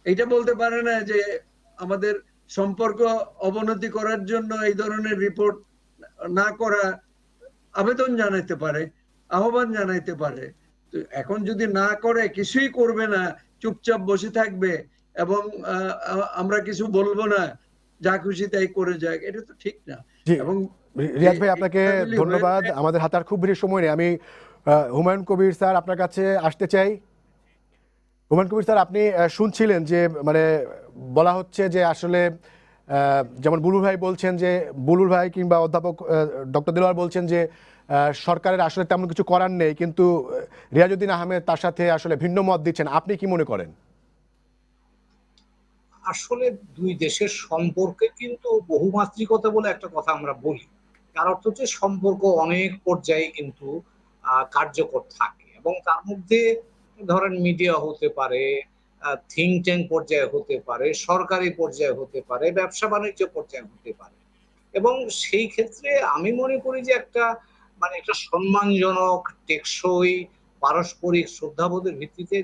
এটা বলতে পারে না যে আমাদের সম্পর্ক অবনতি করার জন্য এই ধরনের রিপোর্ট না করা, আবেদন জানাইতে পারে, আহ্বান জানাইতে পারে। তো এখন যদি না করে, কিছুই করবে না, চুপচাপ বসে থাকবে এবং আমরা কিছু বলবো না, যা খুশি তাই করে যাক, এটা তো ঠিক না। এবং রিয়াদ ভাই আপনাকে ধন্যবাদ, আমাদের হাতে আর খুব বেশি সময় নেই। আমি হুমায়ুন কবির স্যার আপনার কাছে আসতে চাই। হুমায়ুন কবির স্যার, আপনি শুনছিলেন যে মানে বলা হচ্ছে যে আসলে যেমন বুলুল ভাই বলছেন, যে বুলুল ভাই কিংবা অধ্যাপক ডক্টর দেলোয়ার বলছেন যে সরকারের আসলে তেমন কিছু করার নেই, কিন্তু রিয়াজউদ্দিন আহমেদ তার সাথে আসলে ভিন্ন মত দিচ্ছেন। আপনি কি মনে করেন? আসলে দুই দেশের সম্পর্কে কিন্তু বহুমাত্রিকতা বলে একটা কথা আমরা বলি, তার অর্থ হচ্ছে সম্পর্ক অনেক পর্যায়ে কিন্তু কার্যকর থাকে, এবং তার মধ্যে ধরেন মিডিয়া হতে পারে, থিঙ্ক ট্যাঙ্ক পর্যায়ে হতে পারে, সরকারি পর্যায়ে হতে পারে, ব্যবসা বাণিজ্য পর্যায়ে হতে পারে। এবং সেই ক্ষেত্রে আমি মনে করি যে একটা একটা সম্মানজনক, টেকসই, পারস্পরিক শ্রদ্ধাবোধের ভিত্তিতে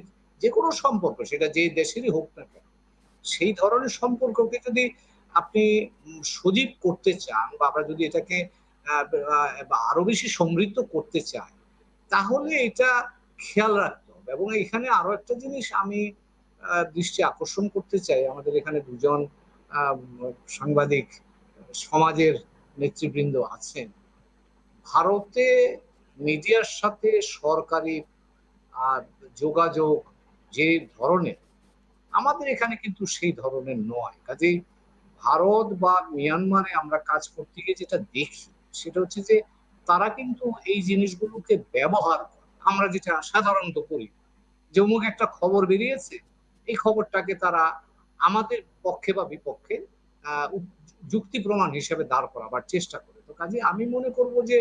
যে কোনো সম্পর্ক, সেটা যে দেশেরই হোক না কেন, সেই ধরনের সম্পর্ককে যদি আপনি সজীব করতে চান, বা আমরা যদি এটাকে আরো বেশি সমৃদ্ধ করতে চাই, তাহলে এটা খেয়াল রাখতে হবে। এবং এখানে আরো একটা জিনিস আমি দৃষ্টি আকর্ষণ করতে চাই, আমাদের এখানে দুজন সাংবাদিক সমাজের নেতৃবৃন্দ আছেন। ভারতে মিডিয়ার সাথে সরকারি যোগাযোগ যে ধরনের, আমাদের এখানে কিন্তু সেই ধরনের নয়। কাজেই ভারত বা মিয়ানমারে আমরা কাজ করতে গিয়ে যেটা দেখি, সেটা হচ্ছে যে তারা কিন্তু এই জিনিসগুলোকে ব্যবহার করে। আমরা যেটা সাধারণত করি, যে অমুক একটা খবর বেরিয়েছে, এই খবরটাকে তারা আমাদের পক্ষে বা বিপক্ষে যুক্তি প্রমাণ হিসেবে দাঁড় করাবার চেষ্টা করে। তো কাজে আমি মনে করব যে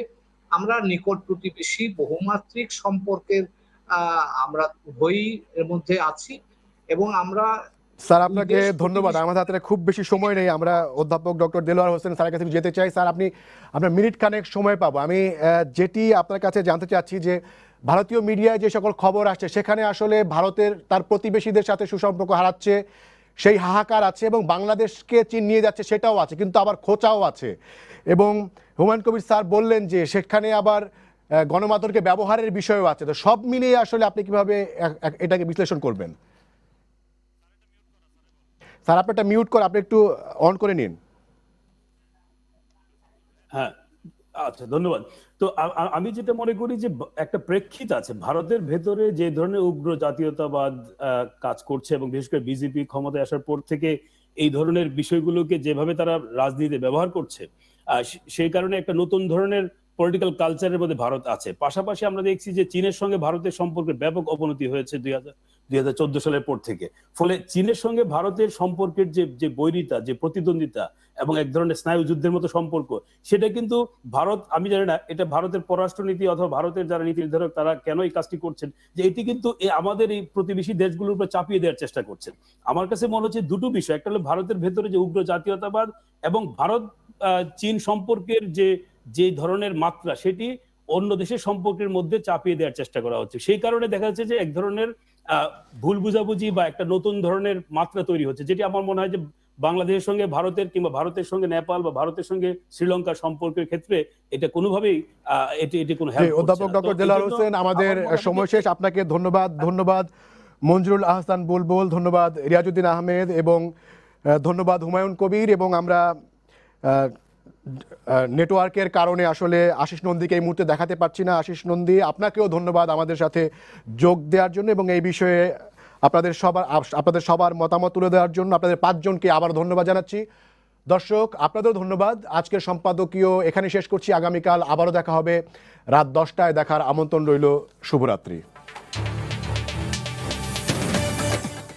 আমরা নিকট প্রতিবেশী, বহুমাত্রিক সম্পর্কের আমরা উভয়ই এর মধ্যে আছি, এবং আমরা স্যার আপনাকে ধন্যবাদ। আমাদের হাতে খুব বেশি সময় নেই, আমরা অধ্যাপক ডক্টর দেলোয়ার হোসেন স্যারের কাছে যেতে চাই। স্যার, আপনার মিনিট খানেক সময় পাবো। আমি যেটি আপনার কাছে জানতে চাচ্ছি যে ভারতীয় মিডিয়ায় যে সকল খবর আসছে সেখানে আসলে ভারতের তার প্রতিবেশীদের সাথে সুসম্পর্ক হারাচ্ছে সেই হাহাকার আছে, এবং বাংলাদেশকে চীন নিয়ে যাচ্ছে সেটাও আছে, কিন্তু আবার খোঁচাও আছে। এবং হুমায়ুন কবির স্যার বললেন যে সেখানে আবার গণমাধ্যমকে ব্যবহারের বিষয়ও আছে। তো সব মিলিয়ে আসলে আপনি কিভাবে এটাকে বিশ্লেষণ করবেন? স্যার আপনারটা মিউট করে আপনি একটু অন করে নিন। হ্যাঁ, আচ্ছা, ধন্যবাদ। তো আমি যেটা মনে করি যে একটা প্রেক্ষিত আছে ভারতের ভেতরে যে ধরনের উগ্র জাতীয়তাবাদ কাজ করছে, এবং বিশেষ করে বিজেপি ক্ষমতায় আসার পর থেকে এই ধরনের বিষয়গুলোকে যেভাবে তারা রাজনীতিতে ব্যবহার করছে, সেই কারণে একটা নতুন ধরনের পলিটিক্যাল কালচারের মধ্যে ভারত আছে। পাশাপাশি আমরা দেখছি যে চীনের সঙ্গে ভারতের সম্পর্কের ব্যাপক অবনতি হয়েছে 2014 সালের পর থেকে। ফলে চীনের সঙ্গে ভারতের সম্পর্কের যে বৈরিতা, যে প্রতিদ্বন্দ্বিতা এবং এক ধরনের স্নায়ু যুদ্ধের মতো সম্পর্ক, সেটা কিন্তু ভারত, আমি জানি না এটা ভারতের পররাষ্ট্রনীতি অথবা ভারতের যারা নীতি নির্ধারক তারা কেন এই কাজটি করছেন, যে এটি কিন্তু আমাদের এই প্রতিবেশী দেশগুলোর উপর চাপিয়ে দেওয়ার চেষ্টা করছেন। আমার কাছে মনে হচ্ছে দুটো বিষয়, একটা হলো ভারতের ভেতরে যে উগ্র জাতীয়তাবাদ এবং ভারত চীন সম্পর্কের যে ধরনের মাত্রা, সেটি অন্য দেশের সম্পর্কের মধ্যে চাপিয়ে দেওয়ার চেষ্টা করা হচ্ছে। সেই কারণে দেখা যাচ্ছে যে এক ধরনের ভুল বুঝাবুঝি বা একটা নতুন ধরনের মাত্রা তৈরি হচ্ছে, যেটি আমার মনে হয় যে বাংলাদেশের সঙ্গে ভারতের কিংবা ভারতের সঙ্গে নেপাল বা ভারতের সঙ্গে শ্রীলঙ্কার সম্পর্কের ক্ষেত্রে এটা কোনোভাবেই এটি কোনো হেল্প করছে না। অধ্যাপক ডক্টর দেলোয়ার হোসেন, আমাদের সময় শেষ। আপনাকে ধন্যবাদ মঞ্জুরুল আহসান বুলবুল, ধন্যবাদ রিয়াজউদ্দিন আহমেদ, এবং ধন্যবাদ হুমায়ুন কবির। এবং আমরা নেটওয়ার্কের কারণে আসলে আশিস নন্দীকে এই মুহূর্তে দেখাতে পারছি না। আশিস নন্দী, আপনাকেও ধন্যবাদ আমাদের সাথে যোগ দেওয়ার জন্য এবং এই বিষয়ে আপনাদের সবার মতামত তুলে দেওয়ার জন্য। আপনাদের 5 জনকে আবার ধন্যবাদ জানাচ্ছি। দর্শক, আপনাদেরও ধন্যবাদ। আজকের সম্পাদকীয় এখানে শেষ করছি। আগামীকাল আবারও দেখা হবে রাত 10টায়। দেখার আমন্ত্রণ রইল। শুভরাত্রি।